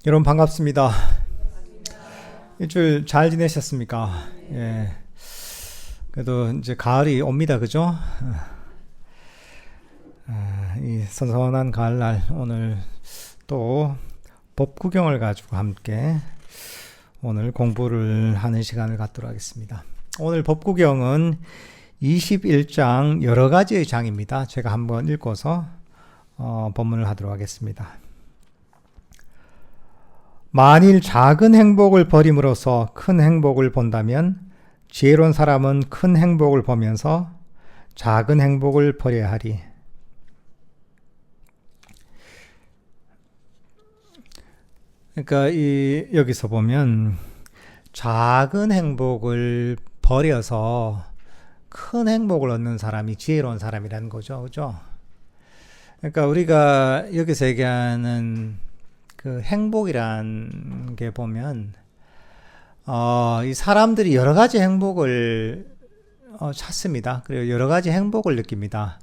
여러분 반갑습니다. 일주일 잘 지내셨습니까? 예. 그래도 이제 가을이 옵니다, 그죠? 이 선선한 가을날 오늘 또 법 구경을 가지고 함께 오늘 공부를 하는 시간을 갖도록 하겠습니다. 오늘 법 구경은 21장 여러 가지의 장입니다. 제가 한번 읽고서 법문을 하도록 하겠습니다. 만일 작은 행복을 버림으로써 큰 행복을 본다면 지혜로운 사람은 큰 행복을 보면서 작은 행복을 버려야 하리. 그러니까 여기서 보면 작은 행복을 버려서 큰 행복을 얻는 사람이 지혜로운 사람이라는 거죠. 그죠? 그러니까 우리가 여기서 얘기하는 그 행복이란 게 보면 이 사람들이 여러 가지 행복을 찾습니다. 그리고 여러 가지 행복을 느낍니다.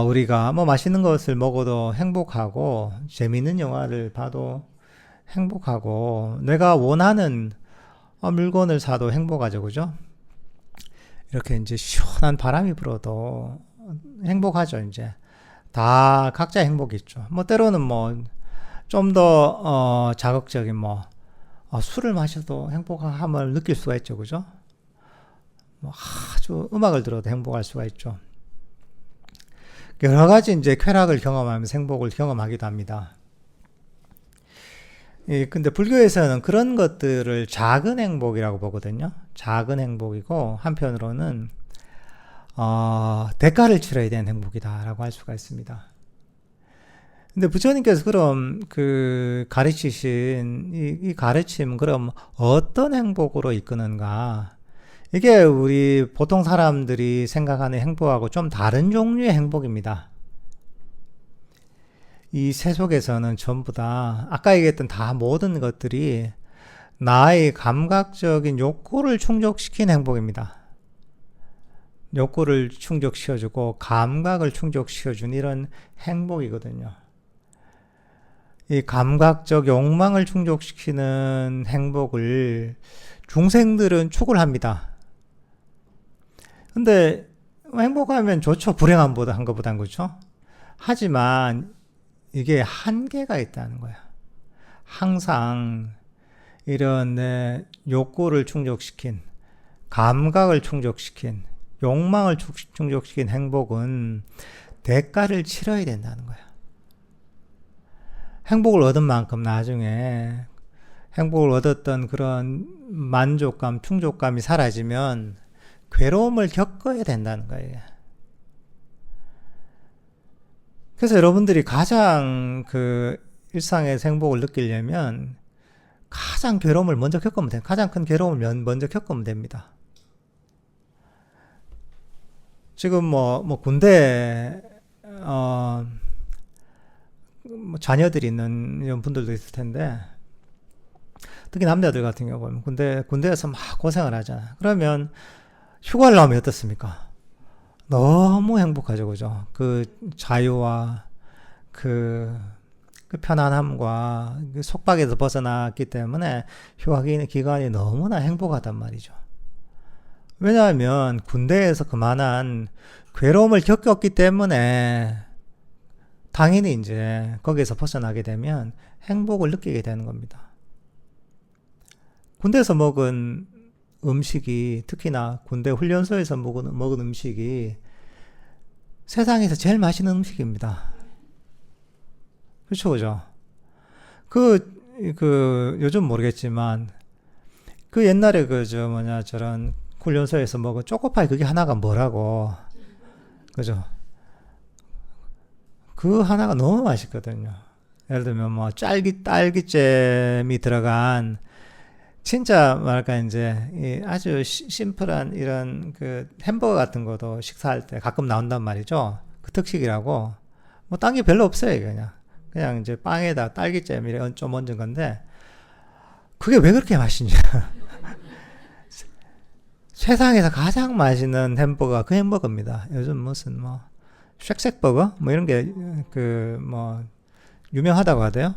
우리가 뭐 맛있는 것을 먹어도 행복하고 재미있는 영화를 봐도 행복하고 내가 원하는 물건을 사도 행복하죠. 그죠? 이렇게 이제 시원한 바람이 불어도 행복하죠. 이제 다 각자 행복이 있죠. 뭐 때로는 뭐 좀 더 자극적인 술을 마셔도 행복함을 느낄 수가 있죠. 그죠? 뭐 아주 음악을 들어도 행복할 수가 있죠. 여러 가지 이제 쾌락을 경험하면서 행복을 경험하기도 합니다. 근데 불교에서는 그런 것들을 작은 행복이라고 보거든요. 작은 행복이고 한편으로는 대가를 치러야 되는 행복이다라고 할 수가 있습니다. 근데 부처님께서 그럼 가르치신 이 가르침 그럼 어떤 행복으로 이끄는가? 이게 우리 보통 사람들이 생각하는 행복하고 좀 다른 종류의 행복입니다. 이 세속에서는 전부 다 아까 얘기했던 다 모든 것들이 나의 감각적인 욕구를 충족시킨 행복입니다. 욕구를 충족시켜주고 감각을 충족시켜준 이런 행복이거든요. 이 감각적 욕망을 충족시키는 행복을 중생들은 추구를 합니다. 근데 행복하면 좋죠. 불행함보다 한 것보단 그렇죠. 하지만 이게 한계가 있다는 거야. 항상 이런 내 욕구를 충족시킨, 감각을 충족시킨, 욕망을 충족시킨 행복은 대가를 치러야 된다는 거야. 행복을 얻은 만큼 나중에 행복을 얻었던 그런 만족감, 충족감이 사라지면 괴로움을 겪어야 된다는 거예요. 그래서 여러분들이 가장 일상에서 행복을 느끼려면 가장 괴로움을 먼저 겪으면 돼요. 가장 큰 괴로움을 먼저 겪으면 됩니다. 지금 군대 자녀들이 있는 이런 분들도 있을 텐데 특히 남자들 같은 경우 보면 군대에서 막 고생을 하잖아요. 그러면 휴가를 나오면 어떻습니까? 너무 행복하죠. 그죠? 그 자유와 그 편안함과 속박에서 벗어났기 때문에 휴가 기간이 너무나 행복하단 말이죠. 왜냐하면 군대에서 그만한 괴로움을 겪었기 때문에 당연히 이제 거기에서 벗어나게 되면 행복을 느끼게 되는 겁니다. 군대에서 먹은 음식이 특히나 군대 훈련소에서 먹은 음식이 세상에서 제일 맛있는 음식입니다. 그렇죠, 그죠? 요즘 모르겠지만 옛날에 저런 훈련소에서 먹은 초코파이 그게 하나가 뭐라고, 그죠? 그 하나가 너무 맛있거든요. 예를 들면 딸기잼이 들어간 진짜 뭐랄까 이제 아주 심플한 이런 햄버거 같은 것도 식사할 때 가끔 나온단 말이죠. 그 특식이라고 딴 게 별로 없어요. 그냥 이제 빵에다 딸기잼 좀 얹은 건데 그게 왜 그렇게 맛있냐? 세상에서 가장 맛있는 햄버거가 그 햄버거입니다. 요즘 무슨 쉑쉑버거 이런 게 유명하다고 하대요.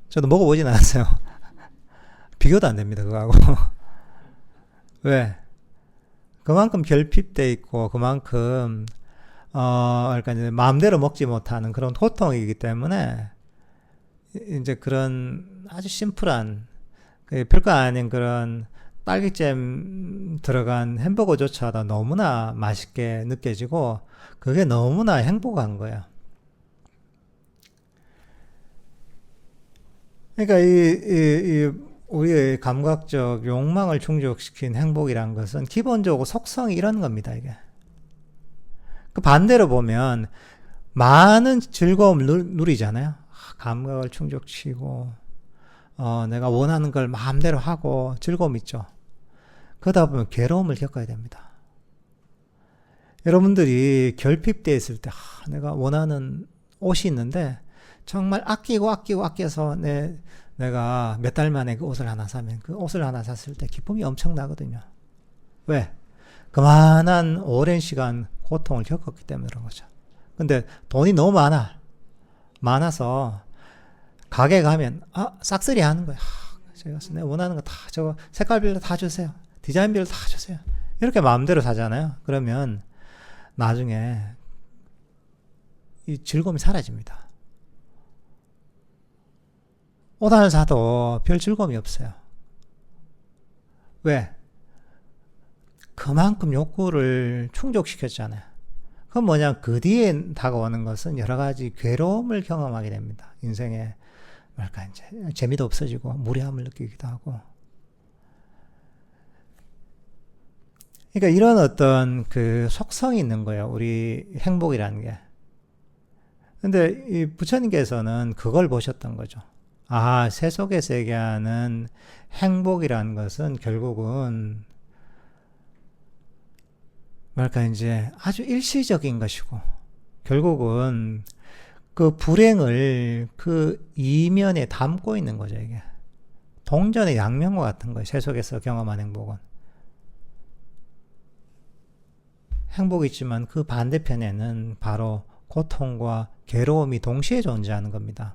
저도 먹어보진 않았어요. 비교도 안 됩니다, 그거하고. 왜? 그만큼 결핍돼 있고, 그만큼, 그러니까 이제 마음대로 먹지 못하는 그런 고통이기 때문에, 이제 그런 아주 심플한, 별거 아닌 그런 딸기잼 들어간 햄버거조차도 너무나 맛있게 느껴지고, 그게 너무나 행복한 거예요. 그러니까 우리의 감각적 욕망을 충족시킨 행복이란 것은 기본적으로 속성이 이런 겁니다, 이게. 그 반대로 보면 많은 즐거움을 누리잖아요. 감각을 충족시키고, 내가 원하는 걸 마음대로 하고 즐거움 있죠. 그러다 보면 괴로움을 겪어야 됩니다. 여러분들이 결핍되어 있을 때, 내가 원하는 옷이 있는데, 정말 아껴서 내가 몇 달 만에 그 옷을 하나 사면 그 옷을 하나 샀을 때 기쁨이 엄청나거든요. 왜? 그만한 오랜 시간 고통을 겪었기 때문에 그런 거죠. 근데 돈이 너무 많아서 가게 가면 싹쓸이 하는 거예요. 제가 내가 원하는 거 다 저거 색깔별로 다 주세요. 디자인별로 다 주세요. 이렇게 마음대로 사잖아요. 그러면 나중에 이 즐거움이 사라집니다. 옷 하나 사도 별 즐거움이 없어요. 왜? 그만큼 욕구를 충족시켰잖아요. 그건 뭐냐, 그 뒤에 다가오는 것은 여러 가지 괴로움을 경험하게 됩니다. 인생에, 이제, 재미도 없어지고, 무례함을 느끼기도 하고. 그러니까 이런 어떤 그 속성이 있는 거예요. 우리 행복이라는 게. 근데 이 부처님께서는 그걸 보셨던 거죠. 세속에서 얘기하는 행복이라는 것은 결국은 이제 아주 일시적인 것이고, 결국은 그 불행을 그 이면에 담고 있는 거죠, 이게. 동전의 양면과 같은 거예요, 세속에서 경험한 행복은. 행복이 있지만 그 반대편에는 바로 고통과 괴로움이 동시에 존재하는 겁니다.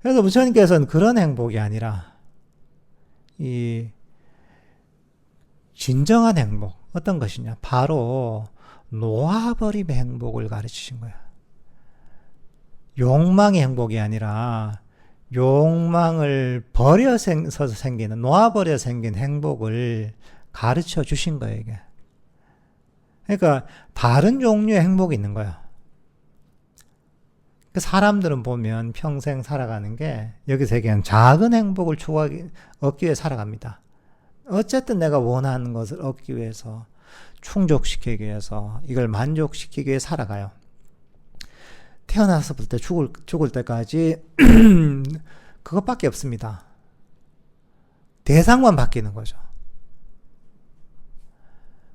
그래서 부처님께서는 그런 행복이 아니라 이 진정한 행복, 어떤 것이냐, 바로 놓아버림의 행복을 가르치신 거예요. 욕망의 행복이 아니라 욕망을 버려서 생기는, 놓아버려 생긴 행복을 가르쳐 주신 거예요, 이게. 그러니까 다른 종류의 행복이 있는 거예요. 사람들은 보면 평생 살아가는 게 여기서 얘기하는 작은 행복을 얻기 위해 살아갑니다. 어쨌든 내가 원하는 것을 얻기 위해서, 충족시키기 위해서, 이걸 만족시키기 위해 살아가요. 태어나서부터 죽을 때까지 그것밖에 없습니다. 대상만 바뀌는 거죠.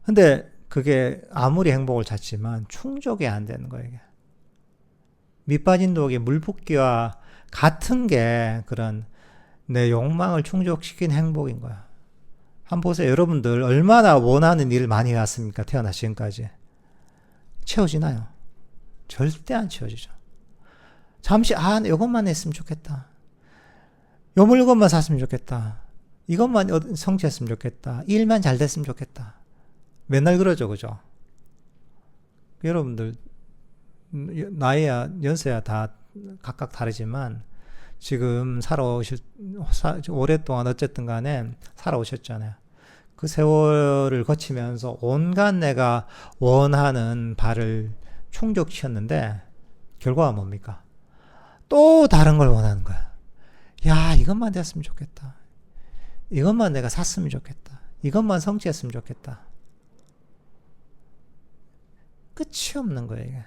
근데 그게 아무리 행복을 찾지만 충족이 안 되는 거예요, 이게. 밑빠진 독에 물 붓기와 같은 게 그런 내 욕망을 충족시킨 행복인 거야. 한번 보세요. 여러분들 얼마나 원하는 일을 많이 해왔습니까? 태어나 지금까지. 채워지나요? 절대 안 채워지죠. 잠시 이것만 했으면 좋겠다. 요 물건만 샀으면 좋겠다. 이것만 성취했으면 좋겠다. 일만 잘 됐으면 좋겠다. 맨날 그러죠, 그죠? 여러분들 나이야, 연세야 다 각각 다르지만 지금 오랫동안 어쨌든 간에 살아오셨잖아요. 그 세월을 거치면서 온갖 내가 원하는 바를 충족시켰는데 결과가 뭡니까? 또 다른 걸 원하는 거야. 이것만 됐으면 좋겠다. 이것만 내가 샀으면 좋겠다. 이것만 성취했으면 좋겠다. 끝이 없는 거예요, 이게.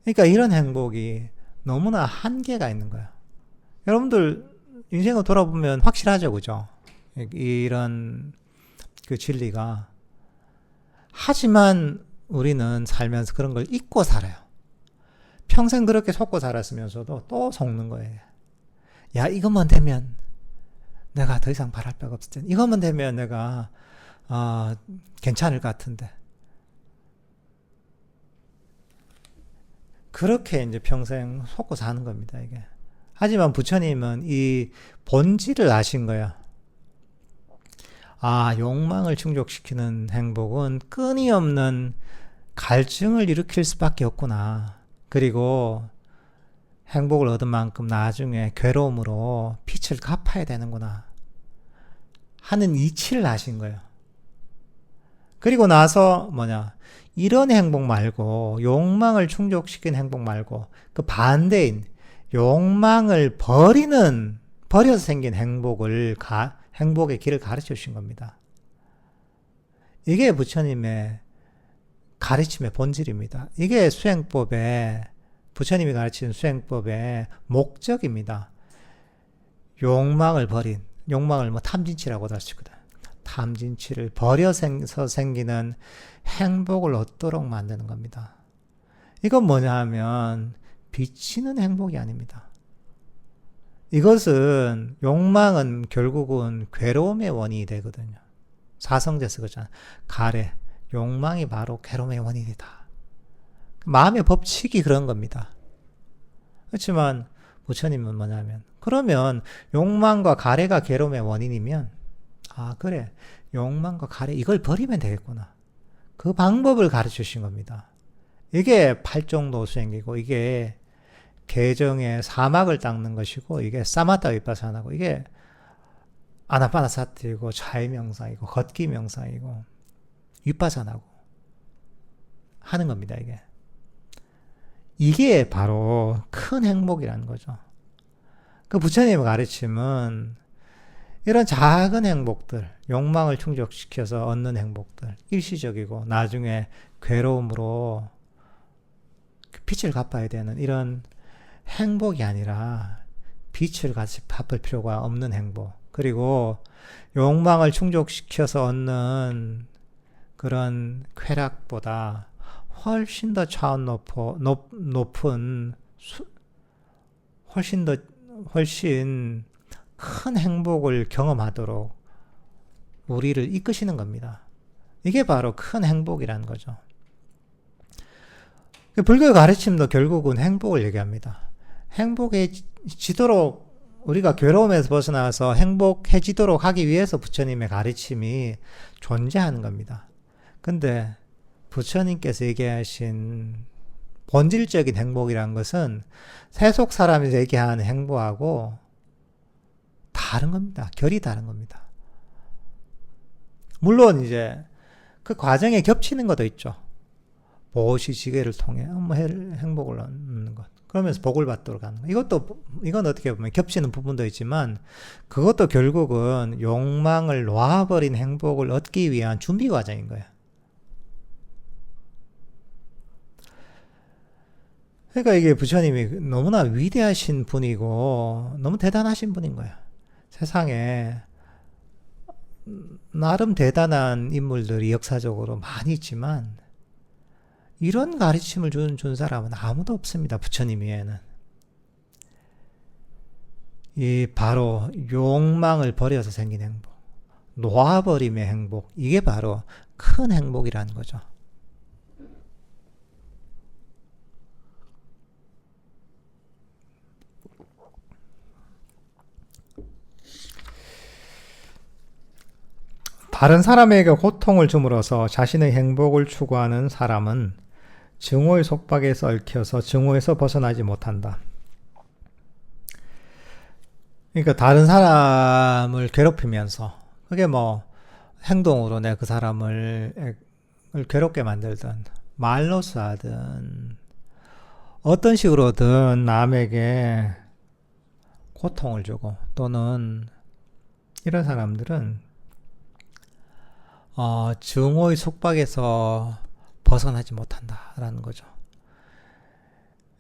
그러니까 이런 행복이 너무나 한계가 있는 거예요. 여러분들 인생을 돌아보면 확실하죠, 그죠? 이런 그 진리가. 하지만 우리는 살면서 그런 걸 잊고 살아요. 평생 그렇게 속고 살았으면서도 또 속는 거예요. 이것만 되면 내가 더 이상 바랄 바가 없을 텐데, 이것만 되면 내가 괜찮을 것 같은데. 그렇게 이제 평생 속고 사는 겁니다, 이게. 하지만 부처님은 이 본질을 아신 거야. 아, 욕망을 충족시키는 행복은 끊임없는 갈증을 일으킬 수밖에 없구나. 그리고 행복을 얻은 만큼 나중에 괴로움으로 빚을 갚아야 되는구나 하는 이치를 아신 거예요. 그리고 나서 이런 행복 말고, 욕망을 충족시키는 행복 말고 그 반대인 욕망을 버려서 생긴 행복의 길을 가르쳐 주신 겁니다. 이게 부처님의 가르침의 본질입니다. 이게 부처님이 가르치는 수행법의 목적입니다. 욕망을 탐진치라고도 할 수 있거든. 탐진치를 버려서 생기는 행복을 얻도록 만드는 겁니다. 이건 뭐냐 하면 비치는 행복이 아닙니다. 이것은 욕망은 결국은 괴로움의 원인이 되거든요. 사성제에서 그러잖아. 가래, 욕망이 바로 괴로움의 원인이다. 마음의 법칙이 그런 겁니다. 그렇지만 부처님은 뭐냐면, 그러면 욕망과 가래가 괴로움의 원인이면, 아 그래, 욕망과 가래 이걸 버리면 되겠구나. 그 방법을 가르쳐 주신 겁니다. 이게 팔종도 수행이고, 이게 개정의 사막을 닦는 것이고, 이게 사마타 위파사나고, 이게 아나파나사티이고, 자유명상이고, 걷기 명상이고, 위파사나고 하는 겁니다. 이게 바로 큰 행복이라는 거죠. 그 부처님의 가르침은 이런 작은 행복들, 욕망을 충족시켜서 얻는 행복들, 일시적이고 나중에 괴로움으로 빚을 갚아야 되는 이런 행복이 아니라 빚을 같이 갚을 필요가 없는 행복, 그리고 욕망을 충족시켜서 얻는 그런 쾌락보다 훨씬 더 차원 높은, 훨씬 큰 행복을 경험하도록 우리를 이끄시는 겁니다. 이게 바로 큰 행복이라는 거죠. 불교의 가르침도 결국은 행복을 얘기합니다. 행복해지도록, 우리가 괴로움에서 벗어나서 행복해지도록 하기 위해서 부처님의 가르침이 존재하는 겁니다. 근데 부처님께서 얘기하신 본질적인 행복이란 것은 세속 사람이 얘기하는 행복하고 다른 겁니다. 결이 다른 겁니다. 물론 이제 그 과정에 겹치는 것도 있죠. 보시지계를 통해 행복을 얻는 것, 그러면서 복을 받도록 하는 것. 이건 어떻게 보면 겹치는 부분도 있지만, 그것도 결국은 욕망을 놓아버린 행복을 얻기 위한 준비 과정인 거예요. 그러니까 이게 부처님이 너무나 위대하신 분이고 너무 대단하신 분인 거예요. 세상에 나름 대단한 인물들이 역사적으로 많이 있지만 이런 가르침을 준 사람은 아무도 없습니다. 부처님 외에는. 이 바로 욕망을 버려서 생긴 행복, 놓아버림의 행복, 이게 바로 큰 행복이라는 거죠. 다른 사람에게 고통을 줌으로써 자신의 행복을 추구하는 사람은 증오의 속박에서 얽혀서 증오에서 벗어나지 못한다. 그러니까 다른 사람을 괴롭히면서, 그게 행동으로 내 그 사람을 괴롭게 만들든 말로써 하든 어떤 식으로든 남에게 고통을 주고, 또는 이런 사람들은 증오의 속박에서 벗어나지 못한다라는 거죠.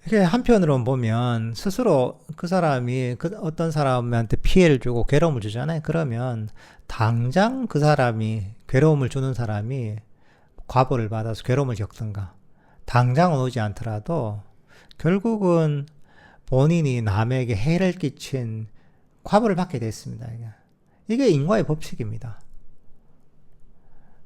이게 한편으로 보면 스스로 그 사람이 어떤 사람한테 피해를 주고 괴로움을 주잖아요. 그러면 당장 그 사람이, 괴로움을 주는 사람이 과보를 받아서 괴로움을 겪든가, 당장은 오지 않더라도 결국은 본인이 남에게 해를 끼친 과보를 받게 됐습니다. 이게 인과의 법칙입니다.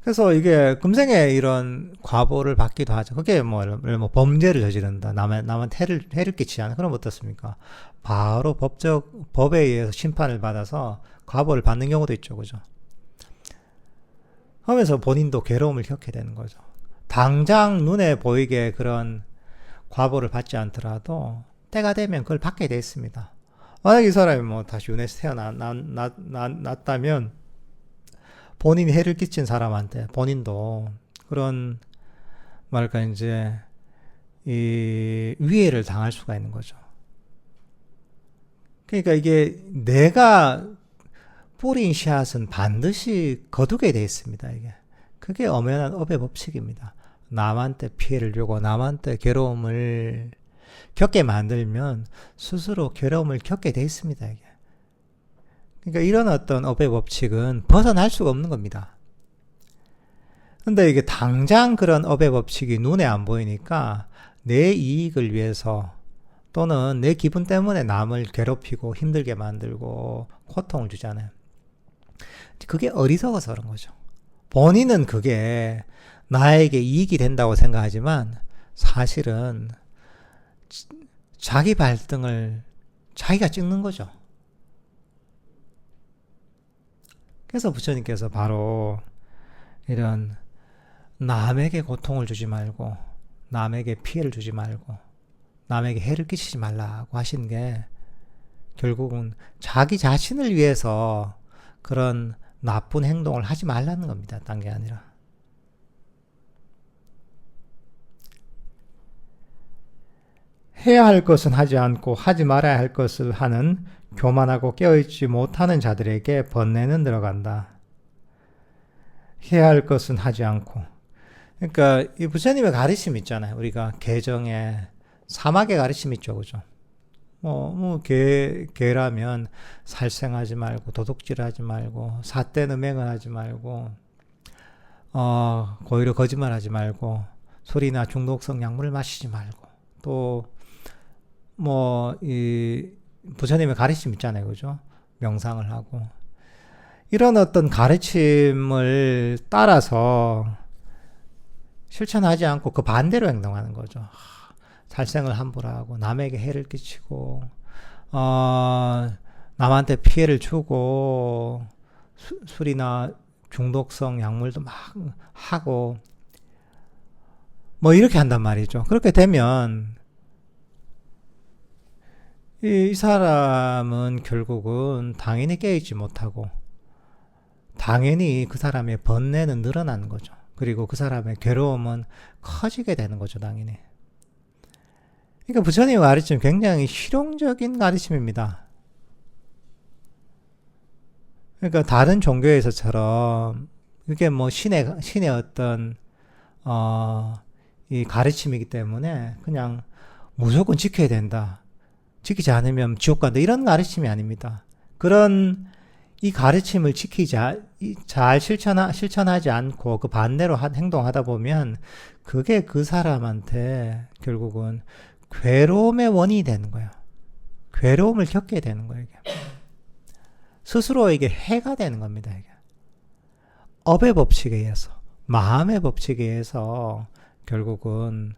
그래서 이게 금생에 이런 과보를 받기도 하죠. 그게 뭐, 예를 들면 뭐 범죄를 저지른다. 남한테 해를 끼치지 않아. 그럼 어떻습니까? 바로 법에 의해서 심판을 받아서 과보를 받는 경우도 있죠. 그죠? 하면서 본인도 괴로움을 겪게 되는 거죠. 당장 눈에 보이게 그런 과보를 받지 않더라도 때가 되면 그걸 받게 돼 있습니다. 만약 이 사람이 뭐 다시 윤회에서 태어났다면 본인이 해를 끼친 사람한테 본인도 그런 말까 이제 이 위해를 당할 수가 있는 거죠. 그러니까 이게 내가 뿌린 씨앗은 반드시 거두게 돼 있습니다. 이게 그게 엄연한 업의 법칙입니다. 남한테 피해를 주고 남한테 괴로움을 겪게 만들면 스스로 괴로움을 겪게 돼 있습니다. 이게. 그러니까 이런 어떤 업의 법칙은 벗어날 수가 없는 겁니다. 근데 이게 당장 그런 업의 법칙이 눈에 안 보이니까 내 이익을 위해서 또는 내 기분 때문에 남을 괴롭히고 힘들게 만들고 고통을 주잖아요. 그게 어리석어서 그런 거죠. 본인은 그게 나에게 이익이 된다고 생각하지만 사실은 자기 발등을 자기가 찍는 거죠. 그래서 부처님께서 바로 이런 남에게 고통을 주지 말고 남에게 피해를 주지 말고 남에게 해를 끼치지 말라고 하신 게 결국은 자기 자신을 위해서 그런 나쁜 행동을 하지 말라는 겁니다. 딴 게 아니라. 해야 할 것은 하지 않고 하지 말아야 할 것을 하는 교만하고 깨어있지 못하는 자들에게 번뇌는 들어간다. 해야 할 것은 하지 않고. 그러니까 이 부처님의 가르침 있잖아요. 우리가 개정에 사막의 가르침 있죠. 그죠? 개라면 살생하지 말고 도둑질하지 말고 삿된 음행을 하지 말고 고의로 거짓말하지 말고 술이나 중독성 약물을 마시지 말고 또 이 부처님의 가르침 있잖아요. 그죠? 명상을 하고 이런 어떤 가르침을 따라서 실천하지 않고 그 반대로 행동하는 거죠. 살생을 함부로 하고 남에게 해를 끼치고 남한테 피해를 주고 술이나 중독성 약물도 막 하고 뭐 이렇게 한단 말이죠. 그렇게 되면 이 사람은 결국은 당연히 깨어있지 못하고 당연히 그 사람의 번뇌는 늘어나는 거죠. 그리고 그 사람의 괴로움은 커지게 되는 거죠. 당연히. 그러니까 부처님의 가르침은 굉장히 실용적인 가르침입니다. 그러니까 다른 종교에서처럼 이게 뭐 신의 어떤 이 가르침이기 때문에 그냥 무조건 지켜야 된다. 지키지 않으면 지옥 간다. 이런 가르침이 아닙니다. 그런 이 가르침을 잘 실천하지 않고 그 반대로 행동하다 보면 그게 그 사람한테 결국은 괴로움의 원인이 되는 거예요. 괴로움을 겪게 되는 거예요. 이게. 스스로에게 해가 되는 겁니다. 이게. 업의 법칙에 의해서, 마음의 법칙에 의해서 결국은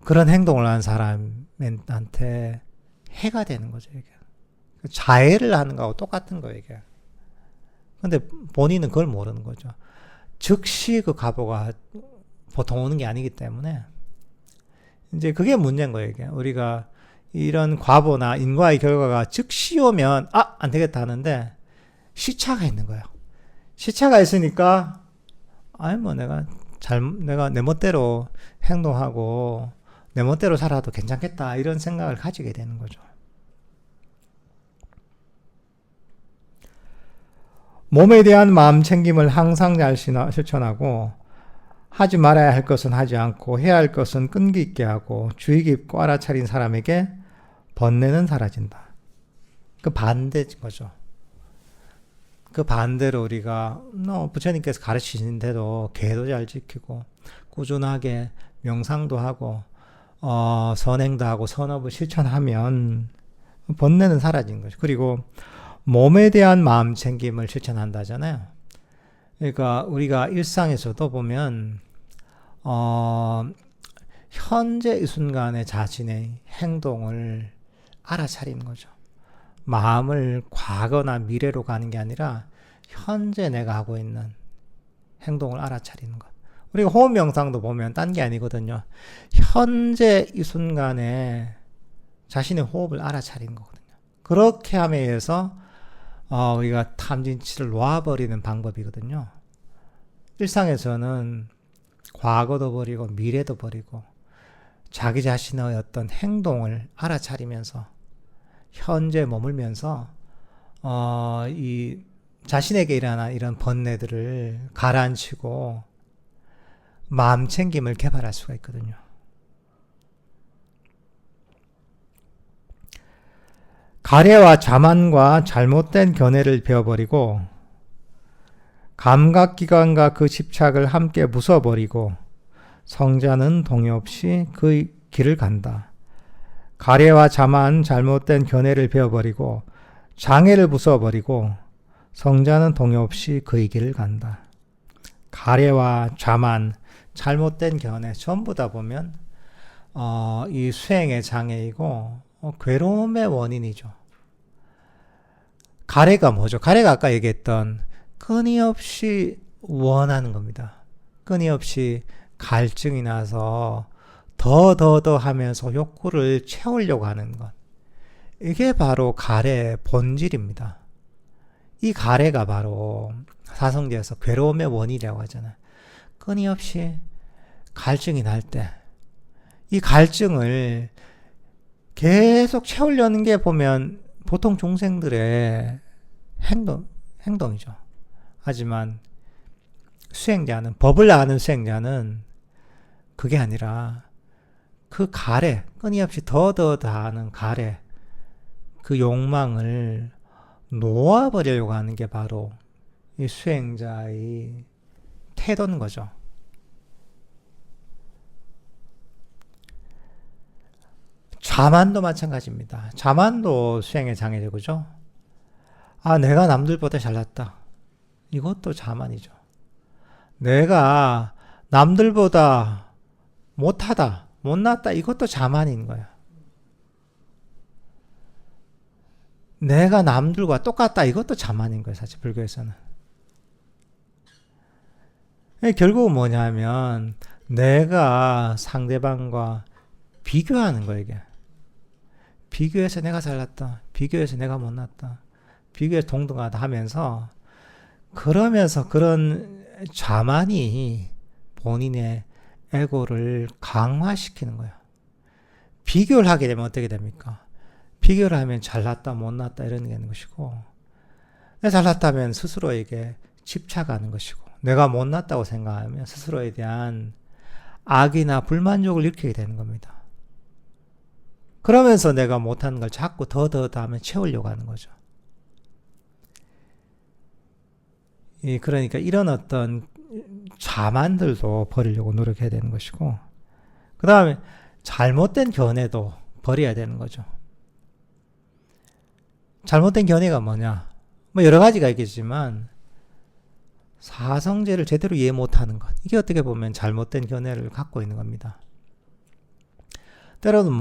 그런 행동을 하는 사람한테 해가 되는 거죠. 이게. 자해를 하는 거하고 똑같은 거예요. 이게. 근데 본인은 그걸 모르는 거죠. 즉시 그 과보가 보통 오는 게 아니기 때문에 이제 그게 문제인 거예요. 이게. 우리가 이런 과보나 인과의 결과가 즉시 오면 안 되겠다 하는데 시차가 있는 거예요. 시차가 있으니까 내가 내 멋대로 행동하고 내 멋대로 살아도 괜찮겠다 이런 생각을 가지게 되는 거죠. 몸에 대한 마음 챙김을 항상 잘 실천하고 하지 말아야 할 것은 하지 않고 해야 할 것은 끈기 있게 하고 주의 깊고 알아차린 사람에게 번뇌는 사라진다. 그 반대인 거죠. 그 반대로 우리가 부처님께서 가르치신 대로 계도 잘 지키고 꾸준하게 명상도 하고 선행도 하고 선업을 실천하면 번뇌는 사라진 거죠. 그리고 몸에 대한 마음 챙김을 실천한다잖아요. 그러니까 우리가 일상에서도 보면 현재 이 순간에 자신의 행동을 알아차리는 거죠. 마음을 과거나 미래로 가는 게 아니라 현재 내가 하고 있는 행동을 알아차리는 것. 우리가 호흡 명상도 보면 딴 게 아니거든요. 현재 이 순간에 자신의 호흡을 알아차리는 거거든요. 그렇게 함에 의해서 우리가 탐진치를 놓아버리는 방법이거든요. 일상에서는 과거도 버리고 미래도 버리고 자기 자신의 어떤 행동을 알아차리면서 현재 머물면서 이 자신에게 일어난 이런 번뇌들을 가라앉히고 마음 챙김을 개발할 수가 있거든요. 가래와 자만과 잘못된 견해를 베어버리고 감각기관과 그 집착을 함께 부숴버리고 성자는 동요 없이 그 길을 간다. 가래와 자만, 잘못된 견해를 베어버리고 장애를 부숴버리고 성자는 동요 없이 그의 길을 간다. 가래와 자만, 잘못된 견해 전부 다 보면 이 수행의 장애이고 괴로움의 원인이죠. 가래가 뭐죠? 가래가 아까 얘기했던 끊임없이 원하는 겁니다. 끊임없이 갈증이 나서 더 하면서 욕구를 채우려고 하는 것. 이게 바로 가래의 본질입니다. 이 가래가 바로 사성제에서 괴로움의 원인이라고 하잖아요. 끊임없이 갈증이 날 때 이 갈증을 계속 채우려는 게 보면 보통 중생들의 행동이죠. 하지만 수행자는, 법을 아는 수행자는 그게 아니라 그 가래, 끊임없이 더 하는 가래, 그 욕망을 놓아버리려고 하는 게 바로 이 수행자의 태도인 거죠. 자만도 마찬가지입니다. 자만도 수행의 장애죠, 그죠? 내가 남들보다 잘났다. 이것도 자만이죠. 내가 남들보다 못하다, 못났다. 이것도 자만인 거야. 내가 남들과 똑같다. 이것도 자만인 거예요, 사실 불교에서는. 결국은 뭐냐면 내가 상대방과 비교하는 거예요, 이게. 비교해서 내가 잘났다. 비교해서 내가 못났다. 비교해서 동등하다 하면서 그러면서 그런 자만이 본인의 에고를 강화시키는 거예요. 비교를 하게 되면 어떻게 됩니까? 비교를 하면 잘났다 못났다 이런 게 있는 것이고, 내가 잘났다면 스스로에게 집착하는 것이고, 내가 못났다고 생각하면 스스로에 대한 악이나 불만족을 일으키게 되는 겁니다. 그러면서 내가 못하는 걸 자꾸 더 하면 채우려고 하는 거죠. 그러니까 이런 어떤 자만들도 버리려고 노력해야 되는 것이고, 그 다음에 잘못된 견해도 버려야 되는 거죠. 잘못된 견해가 뭐냐? 여러 가지가 있겠지만 사성제를 제대로 이해 못하는 것, 이게 어떻게 보면 잘못된 견해를 갖고 있는 겁니다. 때로는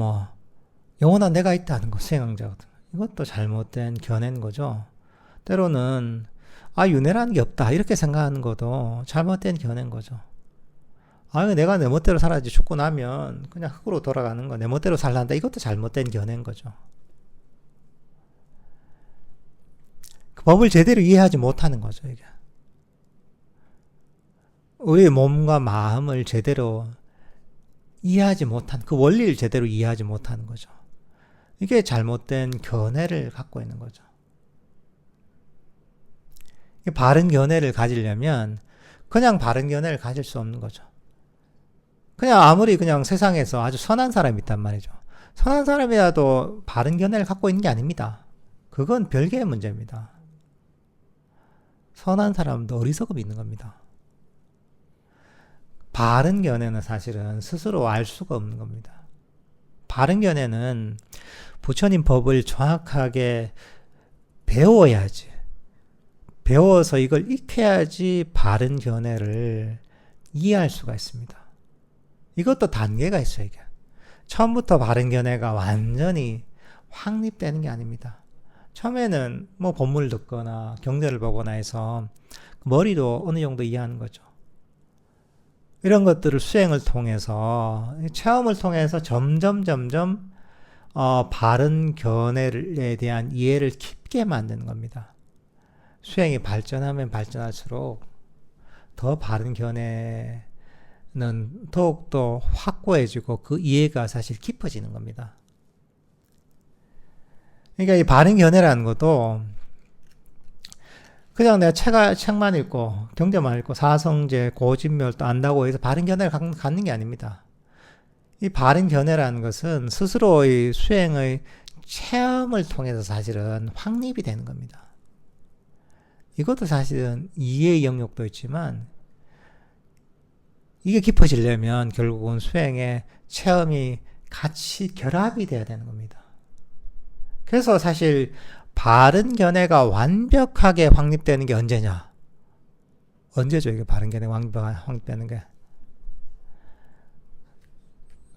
영원한 내가 있다는 거, 수행자거든. 이것도 잘못된 견해인 거죠. 때로는 윤회라는 게 없다 이렇게 생각하는 것도 잘못된 견해인 거죠. 내가 내 멋대로 살아야지, 죽고 나면 그냥 흙으로 돌아가는 거, 내 멋대로 살란다. 이것도 잘못된 견해인 거죠. 그 법을 제대로 이해하지 못하는 거죠, 이게. 우리의 몸과 마음을 제대로 이해하지 못한, 그 원리를 제대로 이해하지 못하는 거죠. 이게 잘못된 견해를 갖고 있는 거죠. 바른 견해를 가지려면 그냥 바른 견해를 가질 수 없는 거죠. 그냥 아무리 그냥 세상에서 아주 선한 사람이 있단 말이죠. 선한 사람이라도 바른 견해를 갖고 있는 게 아닙니다. 그건 별개의 문제입니다. 선한 사람도 어리석음이 있는 겁니다. 바른 견해는 사실은 스스로 알 수가 없는 겁니다. 바른 견해는 부처님 법을 정확하게 배워야지. 배워서 이걸 익혀야지 바른 견해를 이해할 수가 있습니다. 이것도 단계가 있어요. 이게 처음부터 바른 견해가 완전히 확립되는 게 아닙니다. 처음에는 뭐 본문을 듣거나 경전을 보거나 해서 머리도 어느 정도 이해하는 거죠. 이런 것들을 수행을 통해서, 체험을 통해서 점점 바른 견해에 대한 이해를 깊게 만드는 겁니다. 수행이 발전하면 발전할수록 더 바른 견해는 더욱더 확고해지고 그 이해가 사실 깊어지는 겁니다. 그러니까 이 바른 견해라는 것도 그냥 내가 책만 읽고 경제만 읽고 사성제, 고진멸도 안다고 해서 바른 견해를 갖는 게 아닙니다. 이 바른 견해라는 것은 스스로의 수행의 체험을 통해서 사실은 확립이 되는 겁니다. 이것도 사실은 이해의 영역도 있지만 이게 깊어지려면 결국은 수행의 체험이 같이 결합이 돼야 되는 겁니다. 그래서 사실 바른 견해가 완벽하게 확립되는 게 언제냐? 언제죠? 이게 바른 견해가 확립되는 게?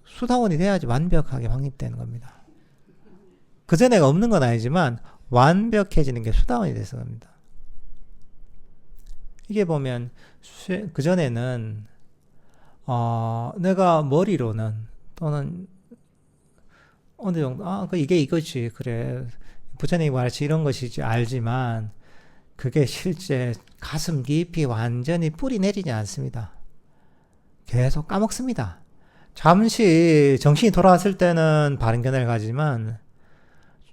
수다원이 돼야지 완벽하게 확립되는 겁니다. 그 전에가 없는 건 아니지만 완벽해지는 게 수다원이 돼서 겁니다. 이게 보면 그 전에는 내가 머리로는 또는 어느 정도 이게 이거지 그래 부처님이 말했지 이런 것이지 알지만 그게 실제 가슴 깊이 완전히 뿌리 내리지 않습니다. 계속 까먹습니다. 잠시 정신이 돌아왔을 때는 바른 견해를 가지만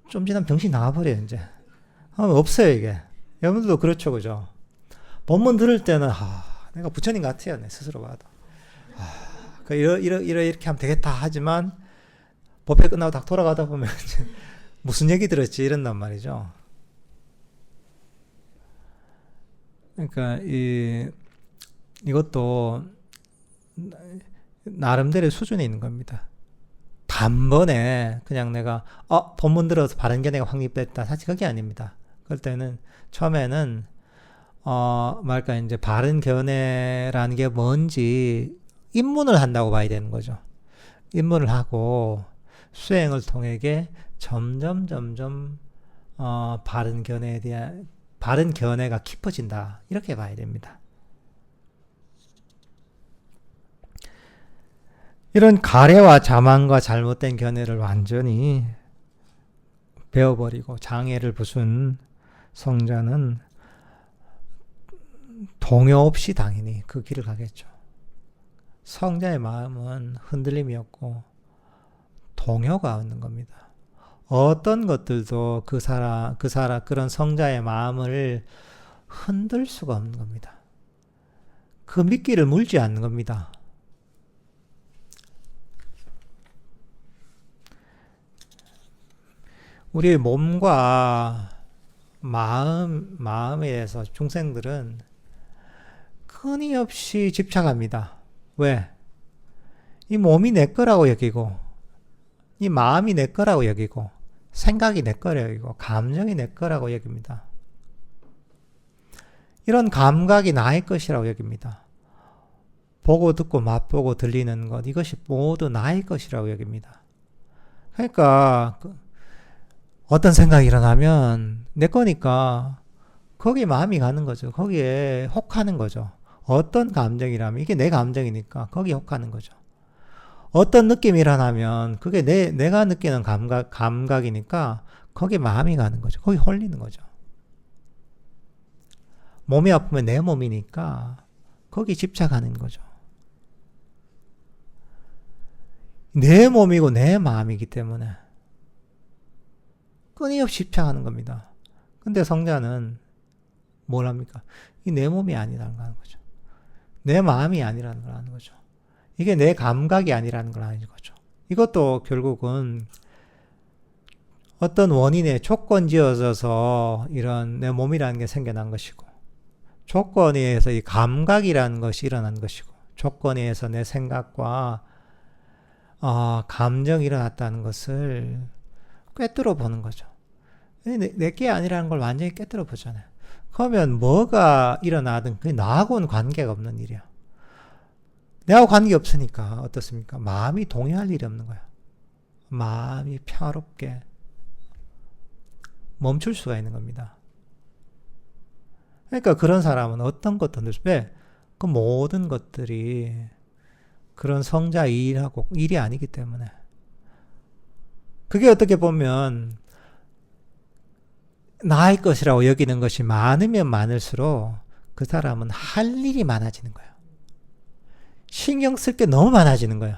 좀 지나면 정신이 나와버려요. 이제 없어요 이게. 여러분들도 그렇죠, 그죠? 본문 들을 때는 내가 부처님 같아요, 내 스스로 봐도. 이렇게 하면 되겠다 하지만 법회 끝나고 딱 돌아가다 보면 무슨 얘기 들었지 이런단 말이죠. 그러니까 이것도 나름대로의 수준에 있는 겁니다. 단번에 그냥 내가 본문 들어서 바른 견해가 확립됐다. 사실 그게 아닙니다. 그럴 때는 처음에는 이제 바른 견해라는 게 뭔지 입문을 한다고 봐야 되는 거죠. 입문을 하고 수행을 통해 점점 바른 견해에 대한 바른 견해가 깊어진다. 이렇게 봐야 됩니다. 이런 가래와 자만과 잘못된 견해를 완전히 베어버리고 장애를 부순 성자는 동요 없이 당연히 그 길을 가겠죠. 성자의 마음은 흔들림이 없고 동요가 없는 겁니다. 어떤 것들도 그런 성자의 마음을 흔들 수가 없는 겁니다. 그 미끼를 물지 않는 겁니다. 우리 몸과 마음에 대해서 중생들은 끊임없이 집착합니다. 왜? 이 몸이 내 거라고 여기고, 이 마음이 내 거라고 여기고, 생각이 내 거라고 여기고, 감정이 내 거라고 여깁니다. 이런 감각이 나의 것이라고 여깁니다. 보고 듣고 맛보고 들리는 것, 이것이 모두 나의 것이라고 여깁니다. 그러니까 어떤 생각이 일어나면 내 거니까 거기에 마음이 가는 거죠. 거기에 혹하는 거죠. 어떤 감정이라면 이게 내 감정이니까 거기에 혹하는 거죠. 어떤 느낌이 일어나면 그게 내가 느끼는 감각이니까 거기에 마음이 가는 거죠. 거기 홀리는 거죠. 몸이 아프면 내 몸이니까 거기 집착하는 거죠. 내 몸이고 내 마음이기 때문에 끊임없이 집착하는 겁니다. 근데 성자는 뭘 합니까? 이 내 몸이 아니라는 걸 하는 거죠. 내 마음이 아니라는 걸 하는 거죠. 이게 내 감각이 아니라는 걸 하는 거죠. 이것도 결국은 어떤 원인에 조건 지어져서 이런 내 몸이라는 게 생겨난 것이고, 조건에 의해서 이 감각이라는 것이 일어난 것이고, 조건에 의해서 내 생각과 감정이 일어났다는 것을 꿰뚫어 보는 거죠. 내게 아니라는 걸 완전히 꿰뚫어 보잖아요. 그러면 뭐가 일어나든 그게 나하고는 관계가 없는 일이야. 내하고 관계 없으니까 어떻습니까? 마음이 동요할 일이 없는 거야. 마음이 평화롭게 멈출 수가 있는 겁니다. 그러니까 그런 사람은 어떤 것도 왜? 그 모든 것들이 그런 성자 일하고 일이 아니기 때문에. 그게 어떻게 보면 나의 것이라고 여기는 것이 많으면 많을수록 그 사람은 할 일이 많아지는 거예요. 신경 쓸 게 너무 많아지는 거예요.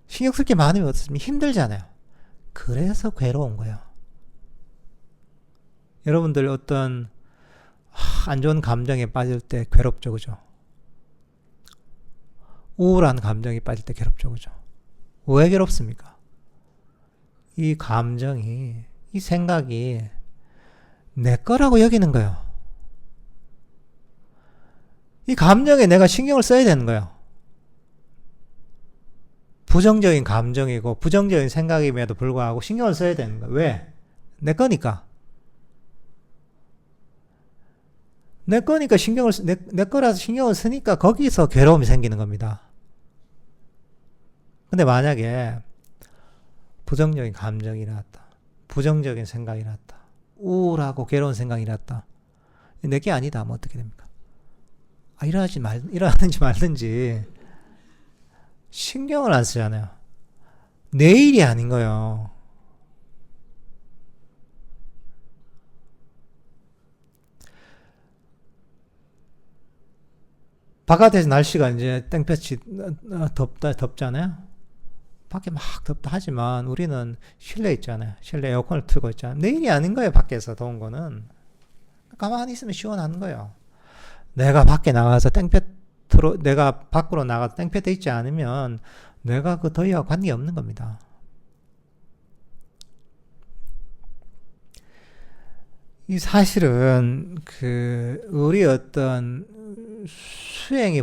신경 쓸 게 많으면 어떻습니까? 힘들잖아요. 그래서 괴로운 거예요. 여러분들 어떤 안 좋은 감정에 빠질 때 괴롭죠, 그죠? 우울한 감정에 빠질 때 괴롭죠, 그죠? 왜 괴롭습니까? 이 감정이, 이 생각이 내 거라고 여기는 거예요. 이 감정에 내가 신경을 써야 되는 거예요. 부정적인 감정이고 부정적인 생각임에도 불구하고 신경을 써야 되는 거예요. 왜? 내 거니까. 내 거니까 내 거라서 신경을 쓰니까 거기서 괴로움이 생기는 겁니다. 근데 만약에 부정적인 감정이 났다. 부정적인 생각이 났다. 우울하고 괴로운 생각이 났다. 내게 아니다 하면 어떻게 됩니까? 일어나든지 말든지 신경을 안 쓰잖아요. 내 일이 아닌 거예요. 바깥에서 날씨가 이제 땡볕이 덥잖아요. 밖에 막 덥다 하지만 우리는 실내에 있잖아요. 실내 에어컨을 틀고 있잖아요. 내 일이 아닌 거예요. 밖에서 더운 거는. 가만히 있으면 시원한 거예요. 내가 밖에 나가서 내가 밖으로 나가서 땡볕에 있지 않으면 내가 그 더위와 관계 없는 겁니다. 이 사실은 우리 어떤 수행이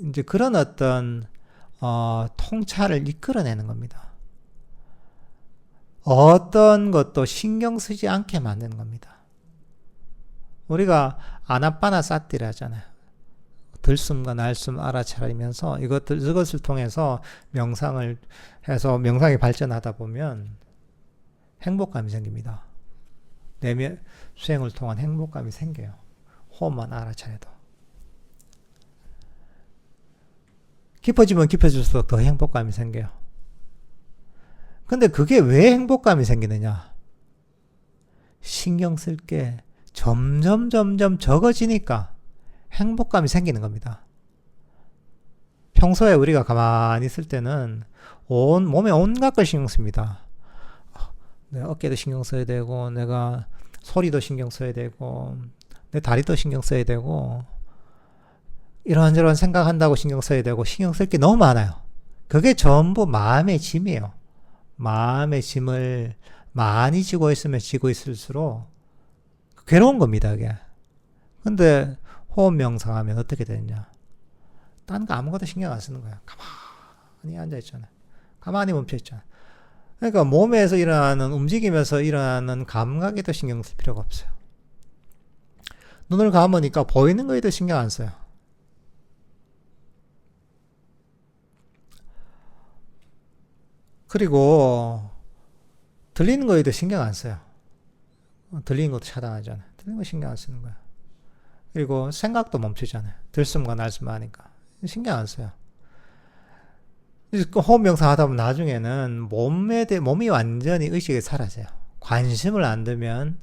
이제 그런 어떤 통찰을 이끌어내는 겁니다. 어떤 것도 신경 쓰지 않게 만드는 겁니다. 우리가 아나빠나사티를 하잖아요. 들숨과 날숨 알아차리면서 이것을 통해서 명상을 해서 명상이 발전하다 보면 행복감이 생깁니다. 수행을 통한 행복감이 생겨요. 호흡만 알아차려도. 깊어지면 깊어질수록 더 행복감이 생겨요. 근데 그게 왜 행복감이 생기느냐? 신경 쓸 게 점점 적어지니까 행복감이 생기는 겁니다. 평소에 우리가 가만히 있을 때는 몸에 온갖 걸 신경 씁니다. 내 어깨도 신경 써야 되고, 내가 소리도 신경 써야 되고, 내 다리도 신경 써야 되고, 이런저런 생각한다고 신경 써야 되고, 신경 쓸 게 너무 많아요. 그게 전부 마음의 짐이에요. 마음의 짐을 많이 지고 있을수록 괴로운 겁니다, 그게. 근데 호흡 명상하면 어떻게 되느냐? 딴 거 아무것도 신경 안 쓰는 거야. 가만히 앉아있잖아. 가만히 멈춰있잖아. 그러니까 몸에서 움직이면서 일어나는 감각에도 신경 쓸 필요가 없어요. 눈을 감으니까 보이는 거에도 신경 안 써요. 그리고 들리는 거에도 신경 안 써요. 들리는 것도 차단하잖아요. 들리는 거 신경 안 쓰는 거야. 그리고 생각도 멈추잖아요. 들숨과 날숨 하니까 신경 안 써요. 호흡 명상 하다 보면 나중에는 몸이 완전히 의식이 사라져요. 관심을 안 두면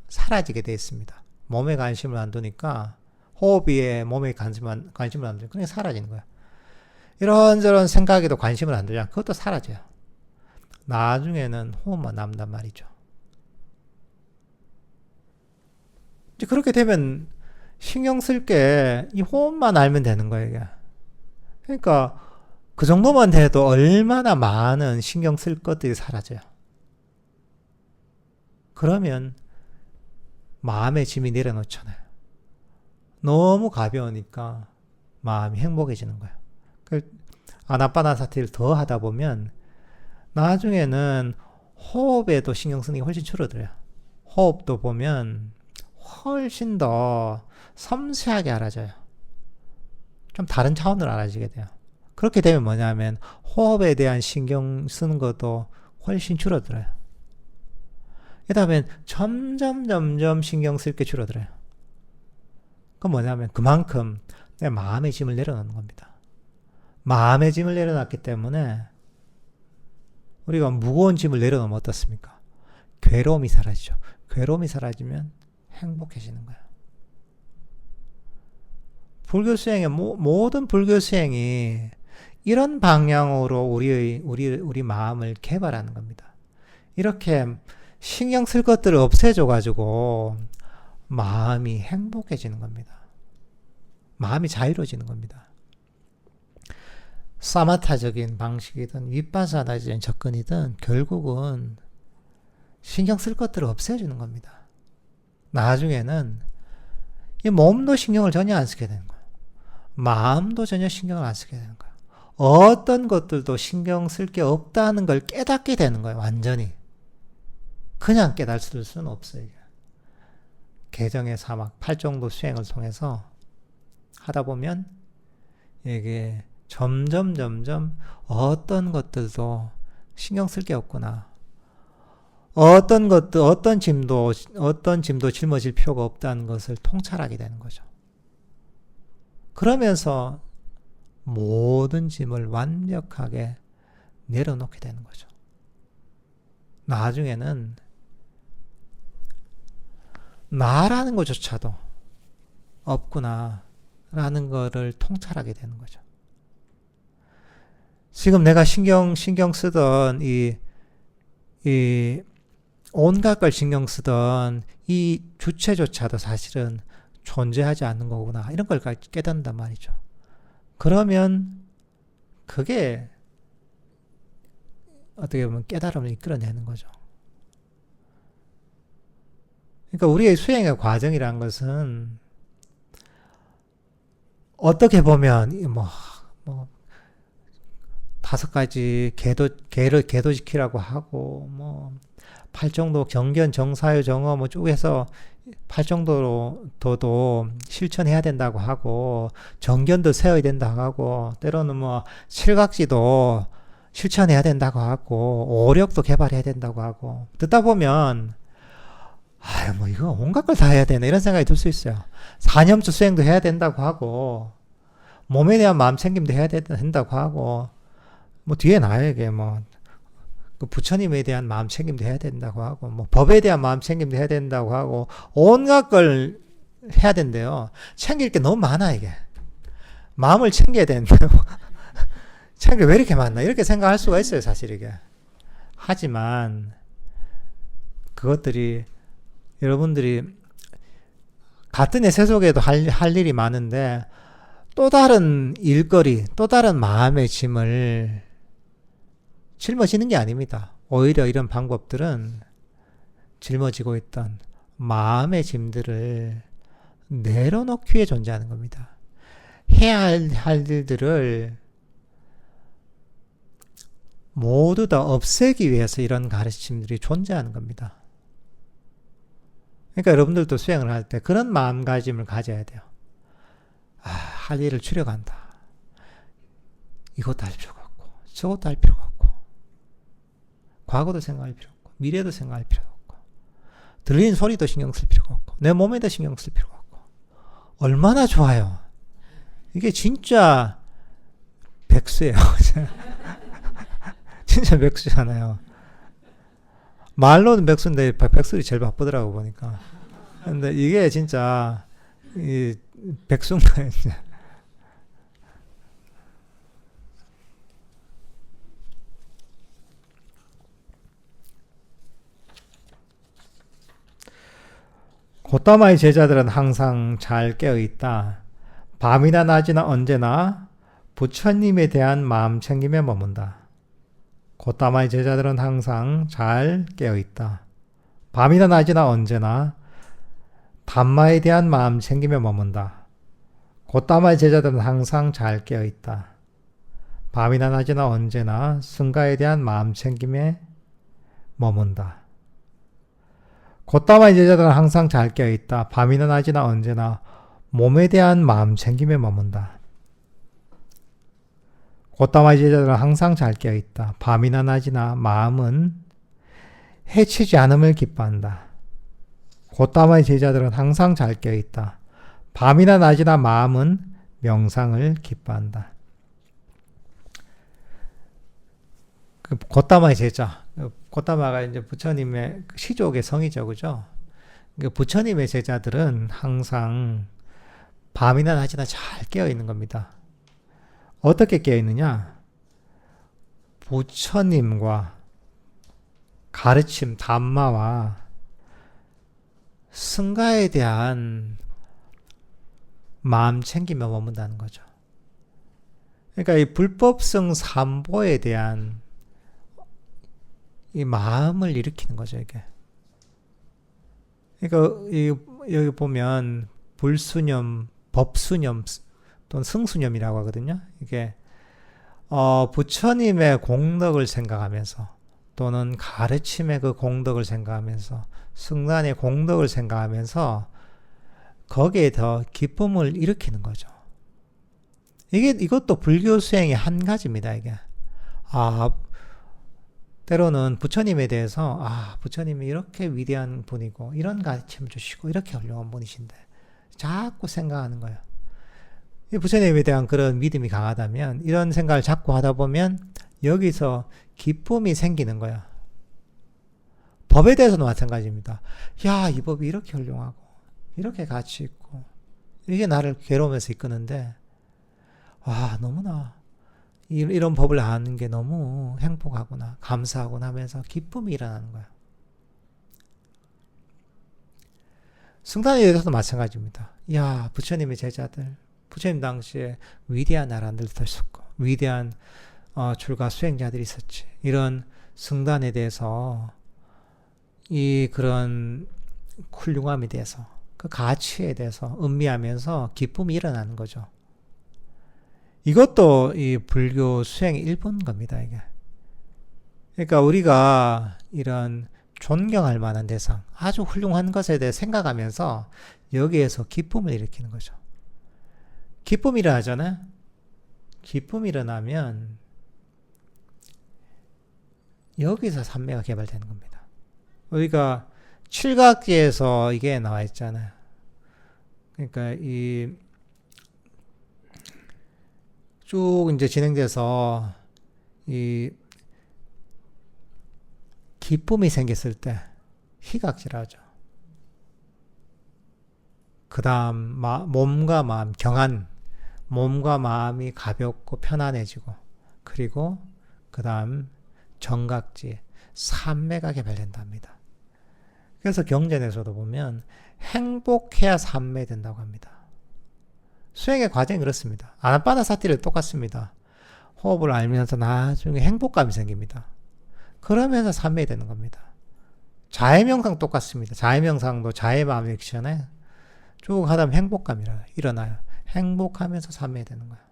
사라지게 되어 있습니다. 몸에 관심을 안 두니까 호흡에 몸에 관심을 안 두니까 그냥 사라지는 거야. 이런저런 생각에도 관심을 안 두잖아. 그것도 사라져요. 나중에는 호흡만 남단 말이죠. 이제 그렇게 되면 신경 쓸 게 이 호흡만 알면 되는 거예요, 이게. 그러니까 그 정도만 돼도 얼마나 많은 신경 쓸 것들이 사라져요. 그러면 마음의 짐이 내려놓잖아요. 너무 가벼우니까 마음이 행복해지는 거예요. 아나빠나사티를 더 하다 보면 나중에는 호흡에도 신경 쓰는 게 훨씬 줄어들어요. 호흡도 보면 훨씬 더 섬세하게 알아져요. 좀 다른 차원으로 알아지게 돼요. 그렇게 되면 뭐냐면 호흡에 대한 신경 쓰는 것도 훨씬 줄어들어요. 그다음에 점점 신경 쓸 게 줄어들어요. 그건 뭐냐면 그만큼 내 마음의 짐을 내려놓는 겁니다. 마음의 짐을 내려놨기 때문에 우리가 무거운 짐을 내려놓으면 어떻습니까? 괴로움이 사라지죠. 괴로움이 사라지면 행복해지는 거예요. 불교 수행의 모든 불교 수행이 이런 방향으로 우리 마음을 개발하는 겁니다. 이렇게 신경 쓸 것들을 없애줘가지고 마음이 행복해지는 겁니다. 마음이 자유로워지는 겁니다. 사마타적인 방식이든 윗바사나적인 접근이든 결국은 신경 쓸 것들을 없애주는 겁니다. 나중에는 이 몸도 신경을 전혀 안 쓰게 되는 거예요. 마음도 전혀 신경을 안 쓰게 되는 거예요. 어떤 것들도 신경 쓸 게 없다는 걸 깨닫게 되는 거예요. 완전히. 그냥 깨달을 수는 없어요. 개정의 사막, 팔정도 수행을 통해서 하다 보면 이게 점점 어떤 것들도 신경 쓸 게 없구나. 어떤 짐도 짊어질 필요가 없다는 것을 통찰하게 되는 거죠. 그러면서 모든 짐을 완벽하게 내려놓게 되는 거죠. 나중에는 나라는 것조차도 없구나 라는 거를 통찰하게 되는 거죠. 지금 내가 신경 쓰던 이 온갖 걸 신경 쓰던 이 주체조차도 사실은 존재하지 않는 거구나 이런 걸 깨닫는단 말이죠. 그러면 그게 어떻게 보면 깨달음을 이끌어내는 거죠. 그러니까 우리의 수행의 과정이라는 것은 어떻게 보면 뭐 5가지 계도 지키라고 하고 뭐 팔정도 경견 정사유 정어 뭐 쭉해서 팔정도도 실천해야 된다고 하고 정견도 세워야 된다고 하고 때로는 뭐 칠각지도 실천해야 된다고 하고 오력도 개발해야 된다고 하고 듣다 보면 뭐 이거 온갖 걸 다 해야 되나 이런 생각이 들 수 있어요. 사념주 수행도 해야 된다고 하고 몸에 대한 마음 챙김도 해야 된다고 하고 뭐 뒤에 나에게 그 부처님에 대한 마음 챙김도 해야 된다고 하고 뭐 법에 대한 마음 챙김도 해야 된다고 하고 온갖 걸 해야 된대요. 챙길 게 너무 많아 이게. 마음을 챙겨야 된대요. 챙길 게 왜 이렇게 많나 이렇게 생각할 수가 있어요 사실 이게. 하지만 그것들이 여러분들이 같은 예세 속에도 할 일이 많은데 또 다른 일거리 또 다른 마음의 짐을 짊어지는 게 아닙니다. 오히려 이런 방법들은 짊어지고 있던 마음의 짐들을 내려놓기 위해 존재하는 겁니다. 해야 할 일들을 모두 다 없애기 위해서 이런 가르침들이 존재하는 겁니다. 그러니까 여러분들도 수행을 할 때 그런 마음가짐을 가져야 돼요. 할 일을 줄여간다. 이것도 할 필요가 없고 저것도 할 필요가 없고 과거도 생각할 필요 없고 미래도 생각할 필요가 없고 들리는 소리도 신경 쓸 필요가 없고 내 몸에도 신경 쓸 필요가 없고 얼마나 좋아요. 이게 진짜 백수예요. 진짜 백수잖아요. 말로는 백수인데 백술이 제일 바쁘더라고 보니까. 근데 이게 진짜 이 백수인가요? 고타마의 제자들은 항상 잘 깨어있다. 밤이나 낮이나 언제나 부처님에 대한 마음 챙김에 머문다. 고타마의 제자들은 항상 잘 깨어있다. 밤이나 낮이나 언제나 담마에 대한 마음 챙김에 머문다. 고타마의 제자들은 항상 잘 깨어있다. 밤이나 낮이나 언제나 승가에 대한 마음 챙김에 머문다. 곧다마의 제자들은 항상 잘 깨어있다. 밤이나 낮이나 언제나 몸에 대한 마음 챙김에 머문다. 곧다마의 제자들은 항상 잘 깨어있다. 밤이나 낮이나 마음은 해치지 않음을 기뻐한다. 곧다마의 제자들은 항상 잘 깨어있다. 밤이나 낮이나 마음은 명상을 기뻐한다. 그 곧다마의 제자, 곧다마가 이제 부처님의 시족의 성이죠, 그죠? 부처님의 제자들은 항상 밤이나 낮이나 잘 깨어 있는 겁니다. 어떻게 깨어 있느냐? 부처님과 가르침, 담마와 승가에 대한 마음 챙기며 머문다는 거죠. 그러니까 이 불법성 삼보에 대한 이 마음을 일으키는 거죠, 이게. 그러니까 여기 보면 불수념, 법수념 또는 승수념이라고 하거든요. 이게 부처님의 공덕을 생각하면서 또는 가르침의 그 공덕을 생각하면서 승단의 공덕을 생각하면서 거기에 더 기쁨을 일으키는 거죠. 이것도 불교 수행의 한 가지입니다, 이게. 때로는 부처님에 대해서, 부처님이 이렇게 위대한 분이고, 이런 가르침을 주시고, 이렇게 훌륭한 분이신데, 자꾸 생각하는 거예요. 이 부처님에 대한 그런 믿음이 강하다면, 이런 생각을 자꾸 하다 보면, 여기서 기쁨이 생기는 거예요. 법에 대해서도 마찬가지입니다. 야, 이 법이 이렇게 훌륭하고, 이렇게 가치 있고, 이게 나를 괴로우면서 이끄는데, 너무나, 이런 법을 아는 게 너무 행복하구나, 감사하구나 하면서 기쁨이 일어나는 거예요. 승단에 대해서도 마찬가지입니다. 야, 부처님의 제자들, 부처님 당시에 위대한 나라들도 있었고, 위대한 출가 수행자들이 있었지. 이런 승단에 대해서 그런 훌륭함에 대해서, 그 가치에 대해서 음미하면서 기쁨이 일어나는 거죠. 이것도 이 불교 수행의 일부인 겁니다, 이게. 그러니까 우리가 이런 존경할 만한 대상, 아주 훌륭한 것에 대해 생각하면서 여기에서 기쁨을 일으키는 거죠. 기쁨이 일어나잖아요? 기쁨이 일어나면 여기서 삼매가 개발되는 겁니다. 우리가 칠각지에서 이게 나와 있잖아요. 그러니까 쭉 이제 진행돼서 기쁨이 생겼을 때 희각지라죠. 그 다음 몸과 마음, 경안, 몸과 마음이 가볍고 편안해지고, 그리고 그 다음 정각지, 삼매가 개발된답니다. 그래서 경전에서도 보면 행복해야 삼매 된다고 합니다. 수행의 과정이 그렇습니다. 아나파나사티를 똑같습니다. 호흡을 알면서 나중에 행복감이 생깁니다. 그러면서 삼매이 되는 겁니다. 자해명상 똑같습니다. 자해명상도 자해 마음이 익잖아요. 쭉 하다 보면 행복감이 일어나요. 행복하면서 삼매이 되는 거예요.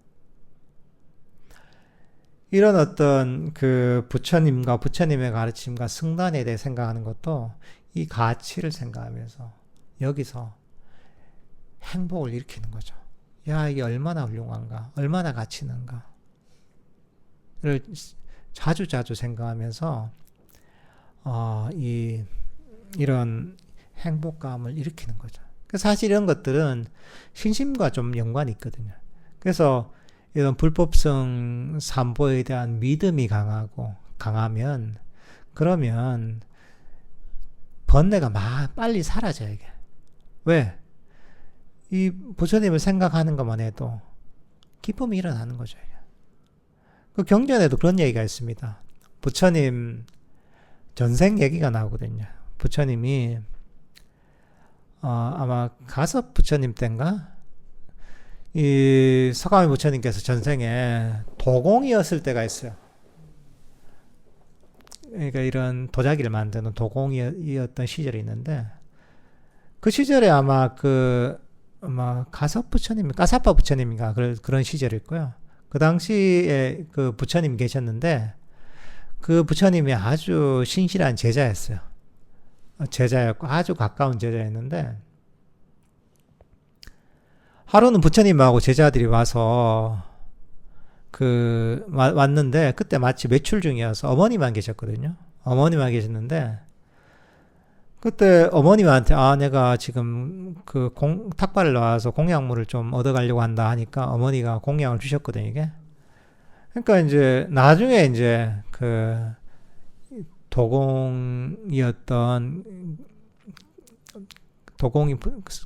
이런 어떤 그 부처님과 부처님의 가르침과 승단에 대해 생각하는 것도 이 가치를 생각하면서 여기서 행복을 일으키는 거죠. 야, 이게 얼마나 훌륭한가, 얼마나 가치 있는가를 자주 생각하면서 이런 행복감을 일으키는 거죠. 사실 이런 것들은 신심과 좀 연관이 있거든요. 그래서 이런 불법성 삼보에 대한 믿음이 강하면 그러면 번뇌가 빨리 사라져요, 이게. 왜? 이 부처님을 생각하는 것만 해도 기쁨이 일어나는 거죠. 그 경전에도 그런 얘기가 있습니다. 부처님 전생 얘기가 나오거든요. 부처님이 아마 가섭 부처님 때인가? 이 서가모니 부처님께서 전생에 도공이었을 때가 있어요. 그러니까 이런 도자기를 만드는 도공이었던 시절이 있는데, 그 시절에 아마 가섭 부처님, 까사파 부처님인가 그런 시절이 있고요. 그 당시에 그 부처님이 계셨는데, 그 부처님이 아주 신실한 제자였어요. 제자였고 아주 가까운 제자였는데 하루는 부처님하고 제자들이 와서 왔는데 그때 마치 외출 중이어서 어머니만 계셨거든요. 어머니만 계셨는데 그때 어머님한테 내가 지금 탁발을 나와서 공약물을 좀 얻어가려고 한다 하니까 어머니가 공약을 주셨거든요, 이게. 그러니까 이제 나중에 이제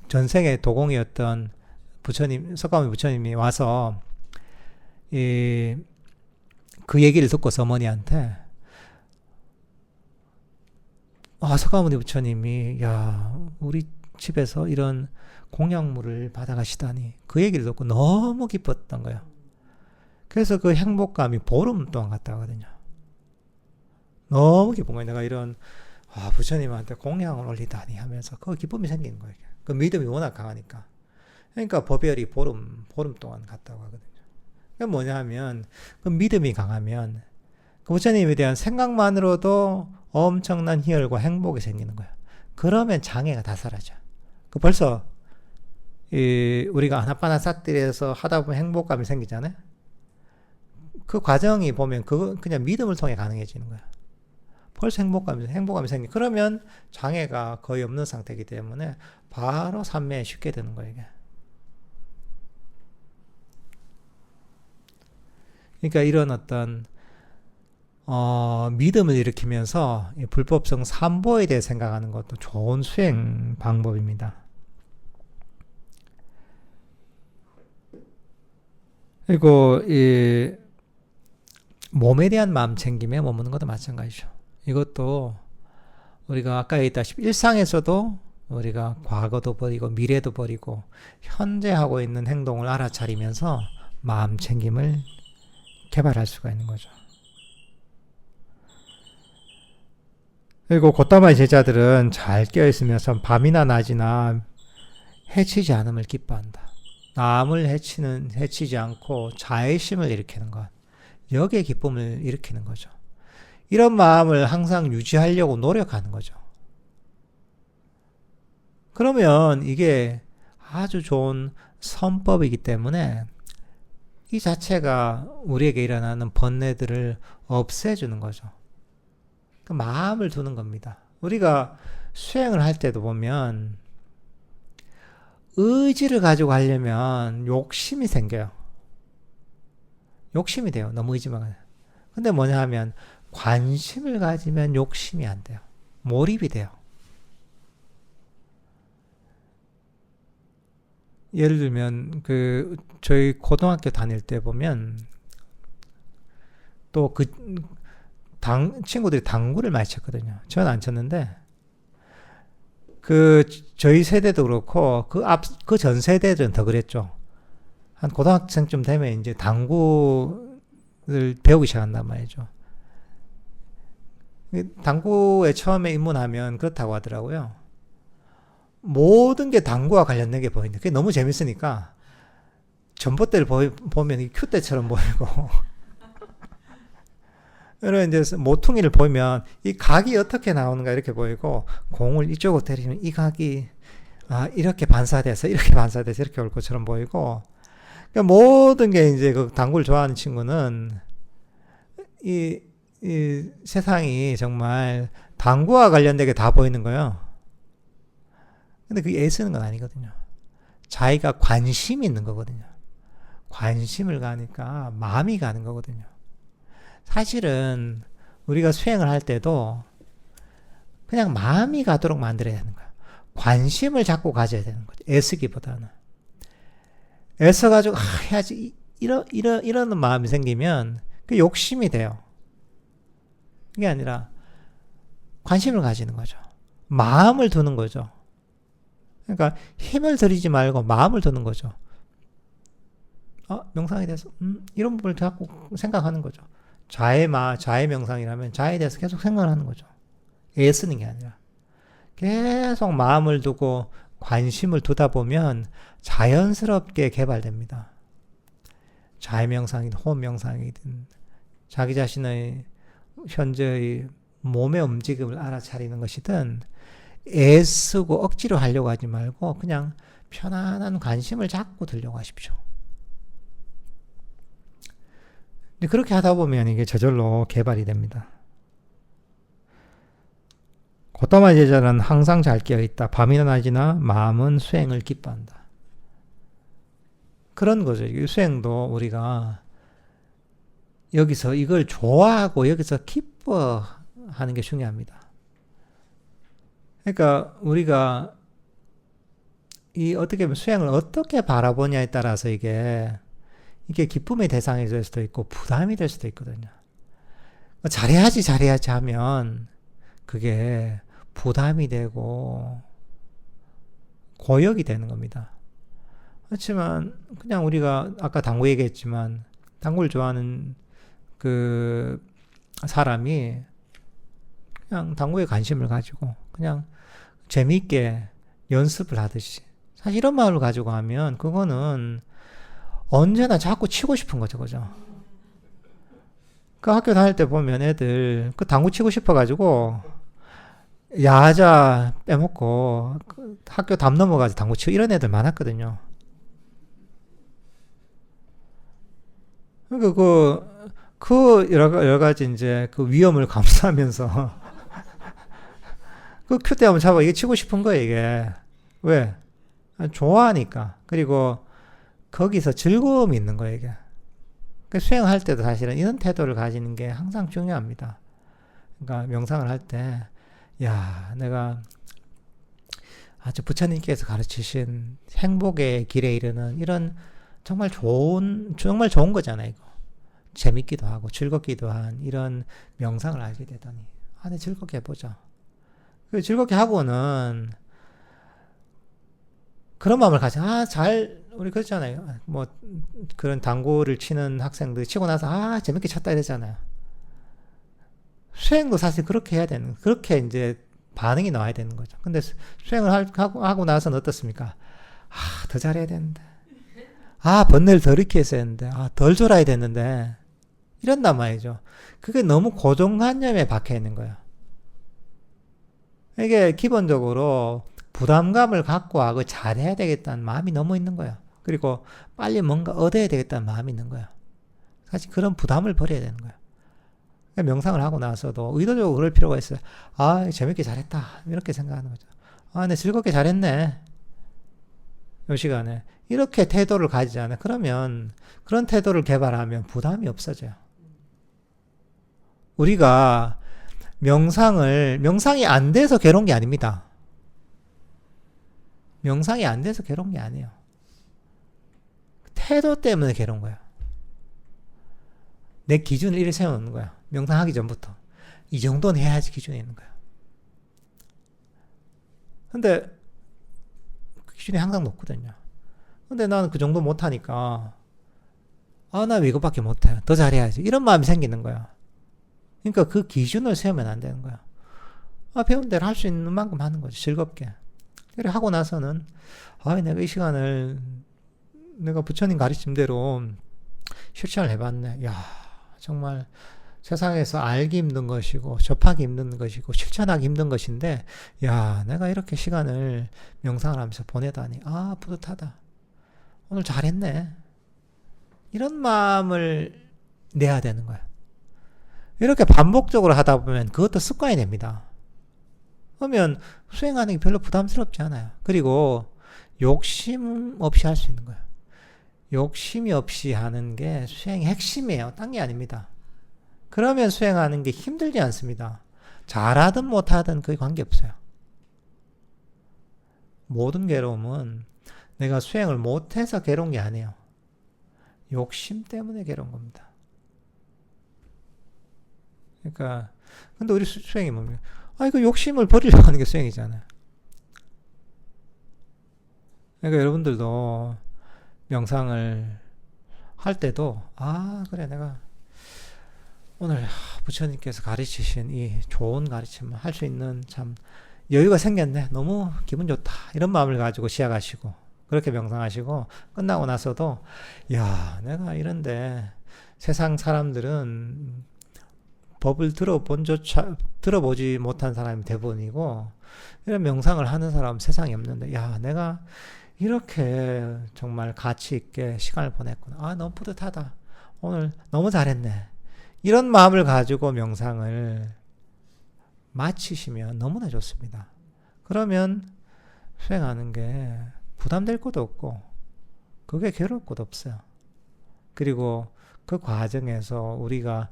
전생에 도공이었던 석가모니 부처님이 와서 그 얘기를 듣고서 어머니한테 석가모니 부처님이 우리 집에서 이런 공약물을 받아가시다니 그 얘기를 듣고 너무 기뻤던 거예요. 그래서 그 행복감이 보름 동안 갔다 가거든요. 너무 기쁜 거예요. 내가 이런 부처님한테 공양을 올리다니 하면서 그 기쁨이 생기는 거예요. 그 믿음이 워낙 강하니까. 그러니까 법열이 보름 동안 갔다고 하거든요. 그게 뭐냐 하면 그 믿음이 강하면 그 부처님에 대한 생각만으로도 엄청난 희열과 행복이 생기는 거예요. 그러면 장애가 다 사라져. 벌써 우리가 아나빠나사띠에서 하다 보면 행복감이 생기잖아요. 그 과정이 보면 그냥 믿음을 통해 가능해지는 거야. 벌써 행복감이 생기. 그러면 장애가 거의 없는 상태이기 때문에 바로 삼매에 쉽게 되는 거예요, 이게. 그러니까 이런 어떤 믿음을 일으키면서 불법성 삼보에 대해 생각하는 것도 좋은 수행 방법입니다. 그리고 이 몸에 대한 마음 챙김에 머무는 것도 마찬가지죠. 이것도 우리가 아까 얘기했다시피 일상에서도 우리가 과거도 버리고 미래도 버리고 현재 하고 있는 행동을 알아차리면서 마음 챙김을 개발할 수가 있는 거죠. 그리고 곧다마의 제자들은 잘 깨어있으면서 밤이나 낮이나 해치지 않음을 기뻐한다. 남을 해치지 않고 자애심을 일으키는 것. 여기에 기쁨을 일으키는 거죠. 이런 마음을 항상 유지하려고 노력하는 거죠. 그러면 이게 아주 좋은 선법이기 때문에 이 자체가 우리에게 일어나는 번뇌들을 없애주는 거죠. 그 마음을 두는 겁니다. 우리가 수행을 할 때도 보면 의지를 가지고 하려면 욕심이 생겨요. 욕심이 돼요. 너무 의지만 가요. 근데 뭐냐 하면 관심을 가지면 욕심이 안 돼요. 몰입이 돼요. 예를 들면 저희 고등학교 다닐 때 보면 또 친구들이 당구를 많이 쳤거든요. 저는 안 쳤는데 저희 세대도 그렇고 그 전 세대들은 더 그랬죠. 한 고등학생쯤 되면 이제 당구를 배우기 시작한단 말이죠. 당구에 처음에 입문하면 그렇다고 하더라고요. 모든 게 당구와 관련된 게 보이는데 그게 너무 재밌으니까 전봇대를 보면 큐대처럼 보이고 이런 이제 모퉁이를 보면 이 각이 어떻게 나오는가 이렇게 보이고 공을 이쪽으로 때리면 이 각이 이렇게 반사돼서 이렇게 올 것처럼 보이고 그러니까 모든 게 이제 그 당구를 좋아하는 친구는 이 세상이 정말 당구와 관련되게 다 보이는 거예요. 근데 그게 애쓰는 건 아니거든요. 자기가 관심이 있는 거거든요. 관심을 가니까 마음이 가는 거거든요. 사실은 우리가 수행을 할 때도 그냥 마음이 가도록 만들어야 되는 거예요. 관심을 자꾸 가져야 되는 거죠. 애쓰기보다는. 애써가지고 해야지 이러는 마음이 생기면 그 욕심이 돼요. 그게 아니라 관심을 가지는 거죠. 마음을 두는 거죠. 그러니까 힘을 들이지 말고 마음을 두는 거죠. 명상에 대해서 이런 부분을 자꾸 생각하는 거죠. 자의 명상이라면 자에 대해서 계속 생각하는 거죠. 애쓰는 게 아니라 계속 마음을 두고 관심을 두다 보면 자연스럽게 개발됩니다. 자의 명상이든 호흡 명상이든 자기 자신의 현재의 몸의 움직임을 알아차리는 것이든 애쓰고 억지로 하려고 하지 말고 그냥 편안한 관심을 잡고 들려고 하십시오. 근데 그렇게 하다 보면 이게 저절로 개발이 됩니다. 고타마 제자는 항상 잘 깨어있다. 밤이나 낮이나 마음은 수행을 기뻐한다. 그런 거죠. 이 수행도 우리가 여기서 이걸 좋아하고 여기서 기뻐하는 게 중요합니다. 그러니까 우리가 이 어떻게 보면 수행을 어떻게 바라보냐에 따라서 이게 기쁨의 대상이 될 수도 있고 부담이 될 수도 있거든요. 잘해야지 하면 그게 부담이 되고 고역이 되는 겁니다. 그렇지만 그냥 우리가 아까 당구 얘기했지만 당구를 좋아하는 그 사람이 그냥 당구에 관심을 가지고 그냥 재미있게 연습을 하듯이 사실 이런 마음을 가지고 하면 그거는 언제나 자꾸 치고 싶은 거죠. 그죠? 그 학교 다닐 때 보면 애들 그 당구 치고 싶어가지고 야자 빼먹고 그 학교 담 넘어가서 당구 치고 이런 애들 많았거든요. 그러니까 그 여러 가지 이제 그 위험을 감수하면서 그 큐대 한번 잡아 이게 치고 싶은 거예요, 이게. 왜? 좋아하니까. 그리고 거기서 즐거움이 있는 거예요, 이게. 그 수행할 때도 사실은 이런 태도를 가지는 게 항상 중요합니다. 그러니까 명상을 할 때, 야, 내가 아주 부처님께서 가르치신 행복의 길에 이르는 이런 정말 좋은 거잖아요, 이거. 재밌기도 하고 즐겁기도 한 이런 명상을 하게 되더니, 네, 즐겁게 해보자. 즐겁게 하고는 그런 마음을 가져. 우리 그렇잖아요. 뭐, 그런 당구를 치는 학생들 치고 나서, 재밌게 쳤다 이러잖아요. 수행도 사실 그렇게 해야 그렇게 이제 반응이 나와야 되는 거죠. 근데 수행을 하고 나서는 어떻습니까? 더 잘해야 되는데. 번뇌를 덜 익히 했어야 했는데. 덜 졸아야 되는데. 이런단 말이죠. 그게 너무 고정관념에 박혀 있는 거예요. 이게 기본적으로 부담감을 갖고 하고 잘해야 되겠다는 마음이 너무 있는 거예요. 그리고 빨리 뭔가 얻어야 되겠다는 마음이 있는 거예요. 사실 그런 부담을 버려야 되는 거예요. 명상을 하고 나서도 의도적으로 그럴 필요가 있어요. 재밌게 잘했다. 이렇게 생각하는 거죠. 내 즐겁게 잘했네. 이 시간에. 이렇게 태도를 가지잖아요. 그러면 그런 태도를 개발하면 부담이 없어져요. 우리가 명상이 안 돼서 괴로운 게 아닙니다. 명상이 안 돼서 괴로운 게 아니에요. 태도 때문에 괴로운 거예요. 내 기준을 이렇게 세워놓는 거야. 명상하기 전부터. 이 정도는 해야지 기준이 있는 거야. 근데 그 기준이 항상 높거든요. 근데 나는 그 정도 못하니까 나 왜 이것밖에 못해. 더 잘해야지. 이런 마음이 생기는 거야. 그러니까 그 기준을 세우면 안 되는 거야. 배운 대로 할 수 있는 만큼 하는 거지. 즐겁게. 그래 하고 나서는 내가 이 시간을 내가 부처님 가르침대로 실천을 해봤네. 야, 정말 세상에서 알기 힘든 것이고 접하기 힘든 것이고 실천하기 힘든 것인데 야, 내가 이렇게 시간을 명상을 하면서 보내다니 뿌듯하다. 오늘 잘했네. 이런 마음을 내야 되는 거야. 이렇게 반복적으로 하다 보면 그것도 습관이 됩니다. 그러면 수행하는 게 별로 부담스럽지 않아요. 그리고 욕심 없이 할 수 있는 거예요. 욕심이 없이 하는 게 수행의 핵심이에요. 딴 게 아닙니다. 그러면 수행하는 게 힘들지 않습니다. 잘하든 못하든 그게 관계없어요. 모든 괴로움은 내가 수행을 못해서 괴로운 게 아니에요. 욕심 때문에 괴로운 겁니다. 그러니까 근데 우리 수행이 뭡니까? 이거 욕심을 버리려고 하는 게 수행이잖아요. 그러니까 여러분들도 명상을 할 때도 그래 내가 오늘 부처님께서 가르치신 이 좋은 가르침을 할 수 있는 참 여유가 생겼네. 너무 기분 좋다. 이런 마음을 가지고 시작하시고 그렇게 명상하시고 끝나고 나서도 야, 내가 이런데 세상 사람들은 법을 들어보지 못한 사람이 대부분이고, 이런 명상을 하는 사람은 세상에 없는데, 야, 내가 이렇게 정말 가치 있게 시간을 보냈구나. 아, 너무 뿌듯하다. 오늘 너무 잘했네. 이런 마음을 가지고 명상을 마치시면 너무나 좋습니다. 그러면 수행하는 게 부담될 것도 없고, 그게 괴로울 것도 없어요. 그리고 그 과정에서 우리가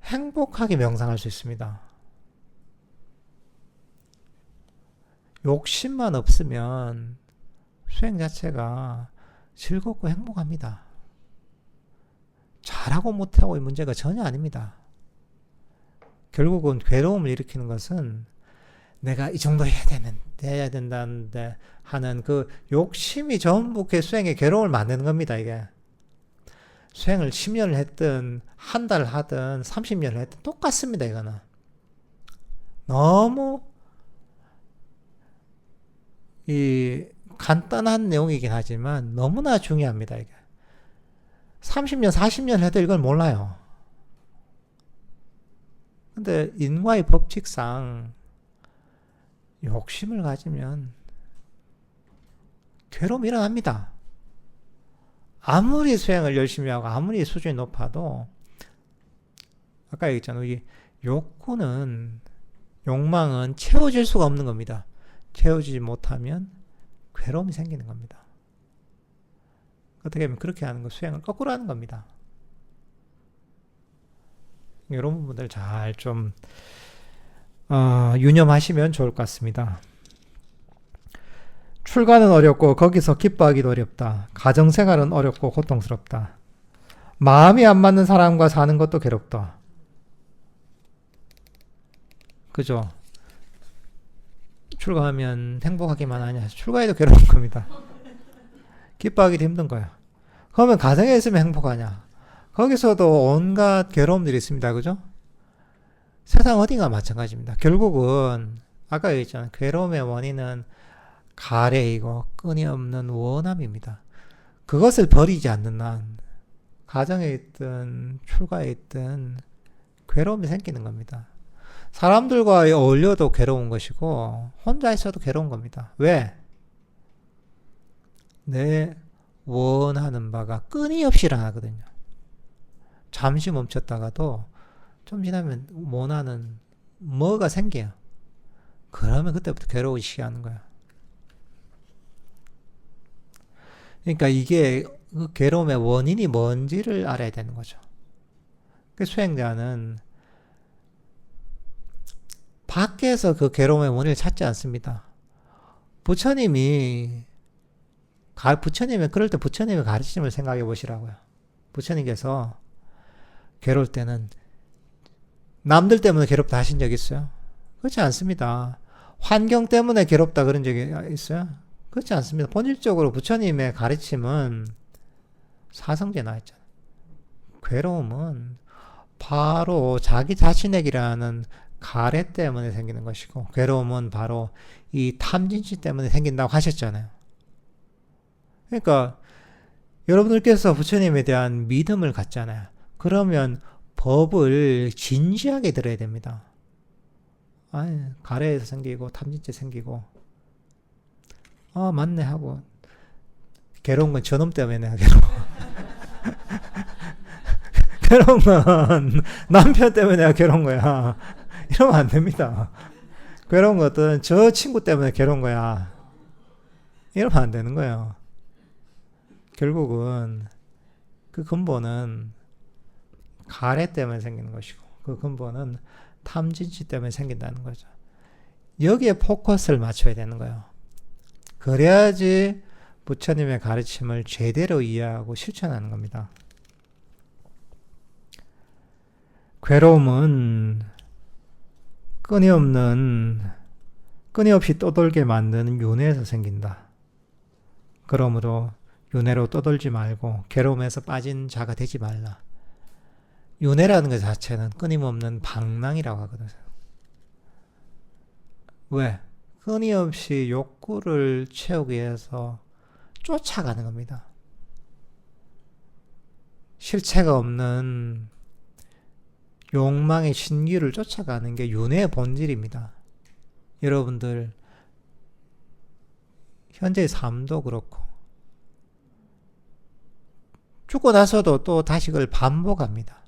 행복하게 명상할 수 있습니다. 욕심만 없으면 수행 자체가 즐겁고 행복합니다. 잘하고 못하고의 문제가 전혀 아닙니다. 결국은 괴로움을 일으키는 것은 내가 이 정도 해야 된다는데 하는 그 욕심이 전부 그 수행의 괴로움을 만드는 겁니다, 이게. 수행을 10년을 했든, 한 달 하든, 30년을 했든 똑같습니다, 이거는. 너무 이 간단한 내용이긴 하지만 너무나 중요합니다, 이게. 30년, 40년 해도 이걸 몰라요. 근데 인과의 법칙상 욕심을 가지면 괴로움이 일어납니다. 아무리 수행을 열심히 하고 아무리 수준이 높아도 아까 얘기했잖아요. 이 욕망은 채워질 수가 없는 겁니다. 채워지지 못하면 괴로움이 생기는 겁니다. 어떻게 하면 그렇게 하는 거 수행을 거꾸로 하는 겁니다. 이런 부분들 잘 좀 유념하시면 좋을 것 같습니다. 출가는 어렵고 거기서 기뻐하기도 어렵다. 가정생활은 어렵고 고통스럽다. 마음이 안 맞는 사람과 사는 것도 괴롭다. 그죠? 출가하면 행복하기만 하냐? 출가해도 괴로운 겁니다. 기뻐하기도 힘든 거야. 그러면 가정에 있으면 행복하냐? 거기서도 온갖 괴로움들이 있습니다. 그죠? 세상 어디가 마찬가지입니다. 결국은 아까 얘기했잖아요. 괴로움의 원인은 가래이고 끊임없는 원함입니다. 그것을 버리지 않는 한 가정에 있든 출가에 있든 괴로움이 생기는 겁니다. 사람들과 어울려도 괴로운 것이고 혼자 있어도 괴로운 겁니다. 왜? 내 원하는 바가 끊임없이 일어나거든요. 잠시 멈췄다가도 좀 지나면 원하는 뭐가 생겨요. 그러면 그때부터 괴로우기 시작하는 거야. 그러니까 이게 그 괴로움의 원인이 뭔지를 알아야 되는 거죠. 그 수행자는 밖에서 그 괴로움의 원인을 찾지 않습니다. 부처님이 그럴 때 부처님의 가르침을 생각해 보시라고요. 부처님께서 괴로울 때는 남들 때문에 괴롭다 하신 적 있어요? 그렇지 않습니다. 환경 때문에 괴롭다 그런 적이 있어요? 그렇지 않습니다. 본질적으로 부처님의 가르침은 사성제에 나와 있잖아요. 괴로움은 바로 자기 자신에게라는 가래 때문에 생기는 것이고, 괴로움은 바로 이 탐진치 때문에 생긴다고 하셨잖아요. 그러니까 여러분들께서 부처님에 대한 믿음을 갖잖아요. 그러면 법을 진지하게 들어야 됩니다. 가래에서 생기고 탐진치 생기고 맞네 하고, 괴로운 건 저놈 때문에 내가 괴로워. 괴로운 건 남편 때문에 내가 괴로운 거야. 이러면 안 됩니다. 괴로운 것은 저 친구 때문에 괴로운 거야. 이러면 안 되는 거예요. 결국은 그 근본은 가래 때문에 생기는 것이고, 그 근본은 탐진치 때문에 생긴다는 거죠. 여기에 포커스를 맞춰야 되는 거예요. 그래야지 부처님의 가르침을 제대로 이해하고 실천하는 겁니다. 괴로움은 끊임없이 떠돌게 만드는 윤회에서 생긴다. 그러므로 윤회로 떠돌지 말고 괴로움에서 빠진 자가 되지 말라. 윤회라는 것 자체는 끊임없는 방랑이라고 하거든요. 왜? 끊임없이 욕구를 채우기 위해서 쫓아가는 겁니다. 실체가 없는 욕망의 신기를 쫓아가는 게 윤회의 본질입니다. 여러분들 현재의 삶도 그렇고 죽고 나서도 또 다시 그걸 반복합니다.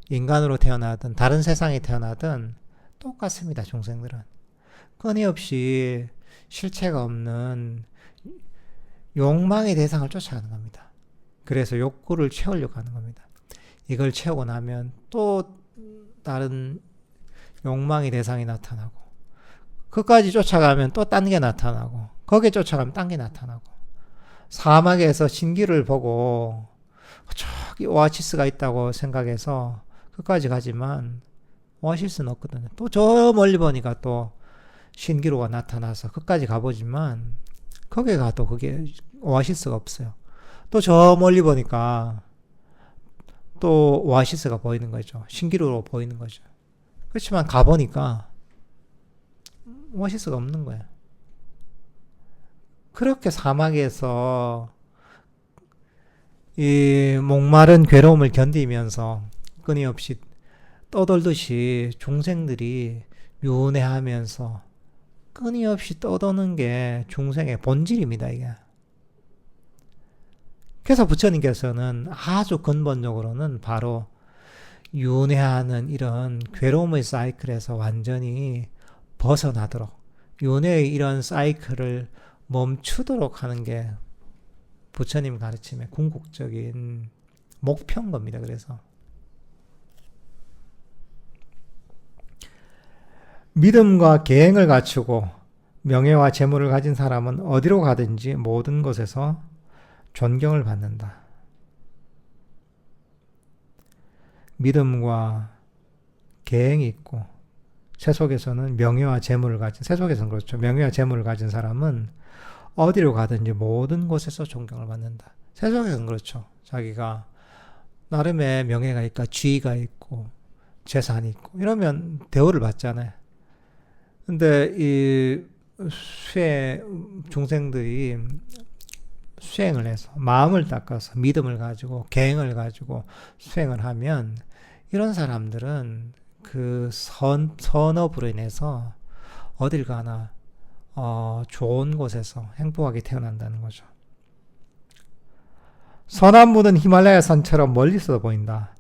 인간으로 태어나든 다른 세상에 태어나든 똑같습니다. 중생들은 끊임없이 실체가 없는 욕망의 대상을 쫓아가는 겁니다. 그래서 욕구를 채우려고 하는 겁니다. 이걸 채우고 나면 또 다른 욕망의 대상이 나타나고, 그까지 쫓아가면 또 딴 게 나타나고, 거기에 쫓아가면 딴 게 나타나고, 사막에서 신기를 보고 저기 오아시스가 있다고 생각해서 끝까지 가지만 오아시스는 없거든요. 또 저 멀리 보니까 또 신기루가 나타나서 끝까지 가보지만 거기에 가도 그게 오아시스가 없어요. 또 저 멀리 보니까 또 오아시스가 보이는 거죠. 신기루로 보이는 거죠. 그렇지만 가보니까 오아시스가 없는 거예요. 그렇게 사막에서 이 목마른 괴로움을 견디면서 끊임없이 떠돌듯이 중생들이 윤회하면서 끊임없이 떠도는 게 중생의 본질입니다, 이게. 그래서 부처님께서는 아주 근본적으로는 바로 윤회하는 이런 괴로움의 사이클에서 완전히 벗어나도록, 윤회의 이런 사이클을 멈추도록 하는 게 부처님 가르침의 궁극적인 목표인 겁니다. 그래서 믿음과 계행을 갖추고 명예와 재물을 가진 사람은 어디로 가든지 모든 곳에서 존경을 받는다. 믿음과 계행이 있고 세속에서는 명예와 재물을 가진, 세속에서는 그렇죠. 명예와 재물을 가진 사람은 어디로 가든지 모든 곳에서 존경을 받는다. 세속에서는 그렇죠. 자기가 나름의 명예가 있고 지위가 있고 재산이 있고 이러면 대우를 받잖아요. 근데 이 중생들이 수행을 해서 마음을 닦아서 믿음을 가지고 계행을 가지고 수행을 하면 이런 사람들은 그 선업으로 인해서 어딜 가나 좋은 곳에서 행복하게 태어난다는 거죠. 선한 분은 히말라야 산처럼 멀리서 보인다.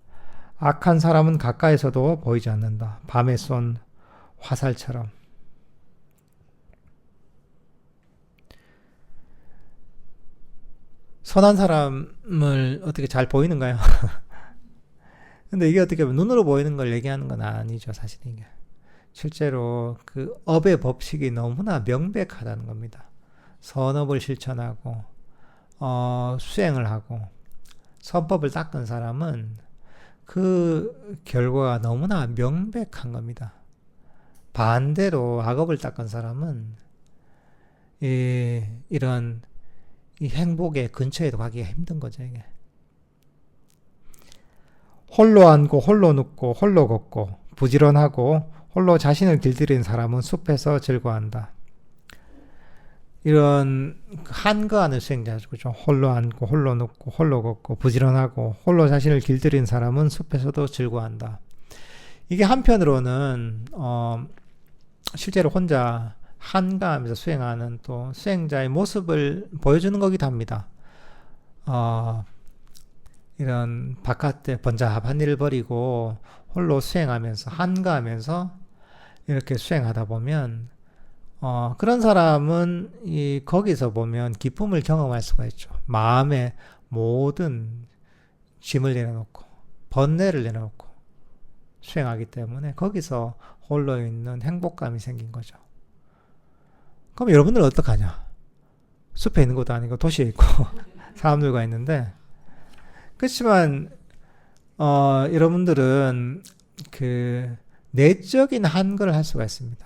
악한 사람은 가까이서도 보이지 않는다. 밤에 쏜 화살처럼. 선한 사람을 어떻게 잘 보이는가요? 근데 이게 어떻게 보면 눈으로 보이는 걸 얘기하는 건 아니죠, 사실 이게. 실제로 그 업의 법칙이 너무나 명백하다는 겁니다. 선업을 실천하고 수행을 하고 선법을 닦은 사람은 그 결과가 너무나 명백한 겁니다. 반대로 악업을 닦은 사람은 이런 이 행복의 근처에도 가기가 힘든 거죠, 이게. 홀로 앉고 홀로 눕고 홀로 걷고 부지런하고 홀로 자신을 길들인 사람은 숲에서 즐거워한다. 이런 한거하는 수행자죠. 그죠? 홀로 앉고 홀로 눕고 홀로 걷고 부지런하고 홀로 자신을 길들인 사람은 숲에서도 즐거워한다. 이게 한편으로는 실제로 혼자 한가하면서 수행하는 또 수행자의 모습을 보여주는 거기도 합니다. 이런 바깥에 번잡한 일을 버리고 홀로 수행하면서 한가하면서 이렇게 수행하다 보면 그런 사람은 거기서 보면 기쁨을 경험할 수가 있죠. 마음에 모든 짐을 내려놓고 번뇌를 내려놓고 수행하기 때문에 거기서 홀로 있는 행복감이 생긴 거죠. 그럼 여러분들은 어떡하냐? 숲에 있는 것도 아니고 도시에 있고 사람들과 있는데, 그렇지만 여러분들은 그 내적인 한글을 할 수가 있습니다.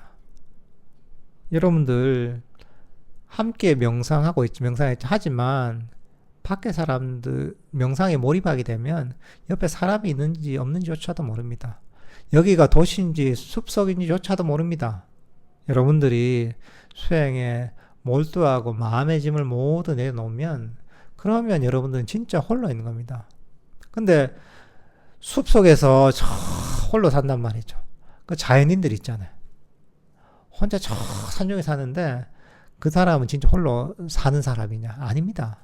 여러분들 함께 명상하고 있죠. 하지만 밖에 사람들 명상에 몰입하게 되면 옆에 사람이 있는지 없는지조차도 모릅니다. 여기가 도시인지 숲속인지조차도 모릅니다. 여러분들이 수행에 몰두하고 마음의 짐을 모두 내놓으면 그러면 여러분들은 진짜 홀로 있는 겁니다. 근데 숲속에서 저 홀로 산단 말이죠. 그 자연인들 있잖아요. 혼자 저 산중에 사는데 그 사람은 진짜 홀로 사는 사람이냐? 아닙니다.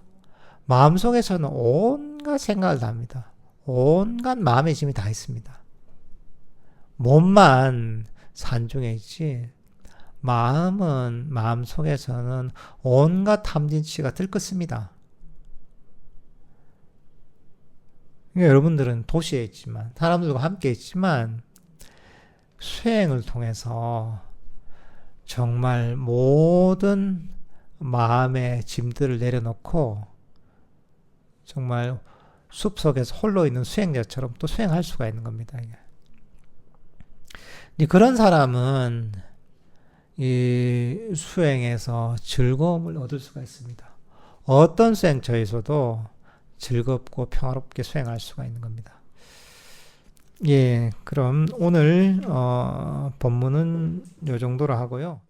마음속에서는 온갖 생각을 다 합니다. 온갖 마음의 짐이 다 있습니다. 몸만 산중에 있지 마음은 마음속에서는 온갖 탐진치가 들끓습니다. 그러니까 여러분들은 도시에 있지만 사람들과 함께 있지만 수행을 통해서 정말 모든 마음의 짐들을 내려놓고 정말 숲속에서 홀로 있는 수행자처럼 또 수행할 수가 있는 겁니다. 그런 사람은 이 수행에서 즐거움을 얻을 수가 있습니다. 어떤 수행처에서도 즐겁고 평화롭게 수행할 수가 있는 겁니다. 예, 그럼 오늘 본문은 이 정도로 하고요.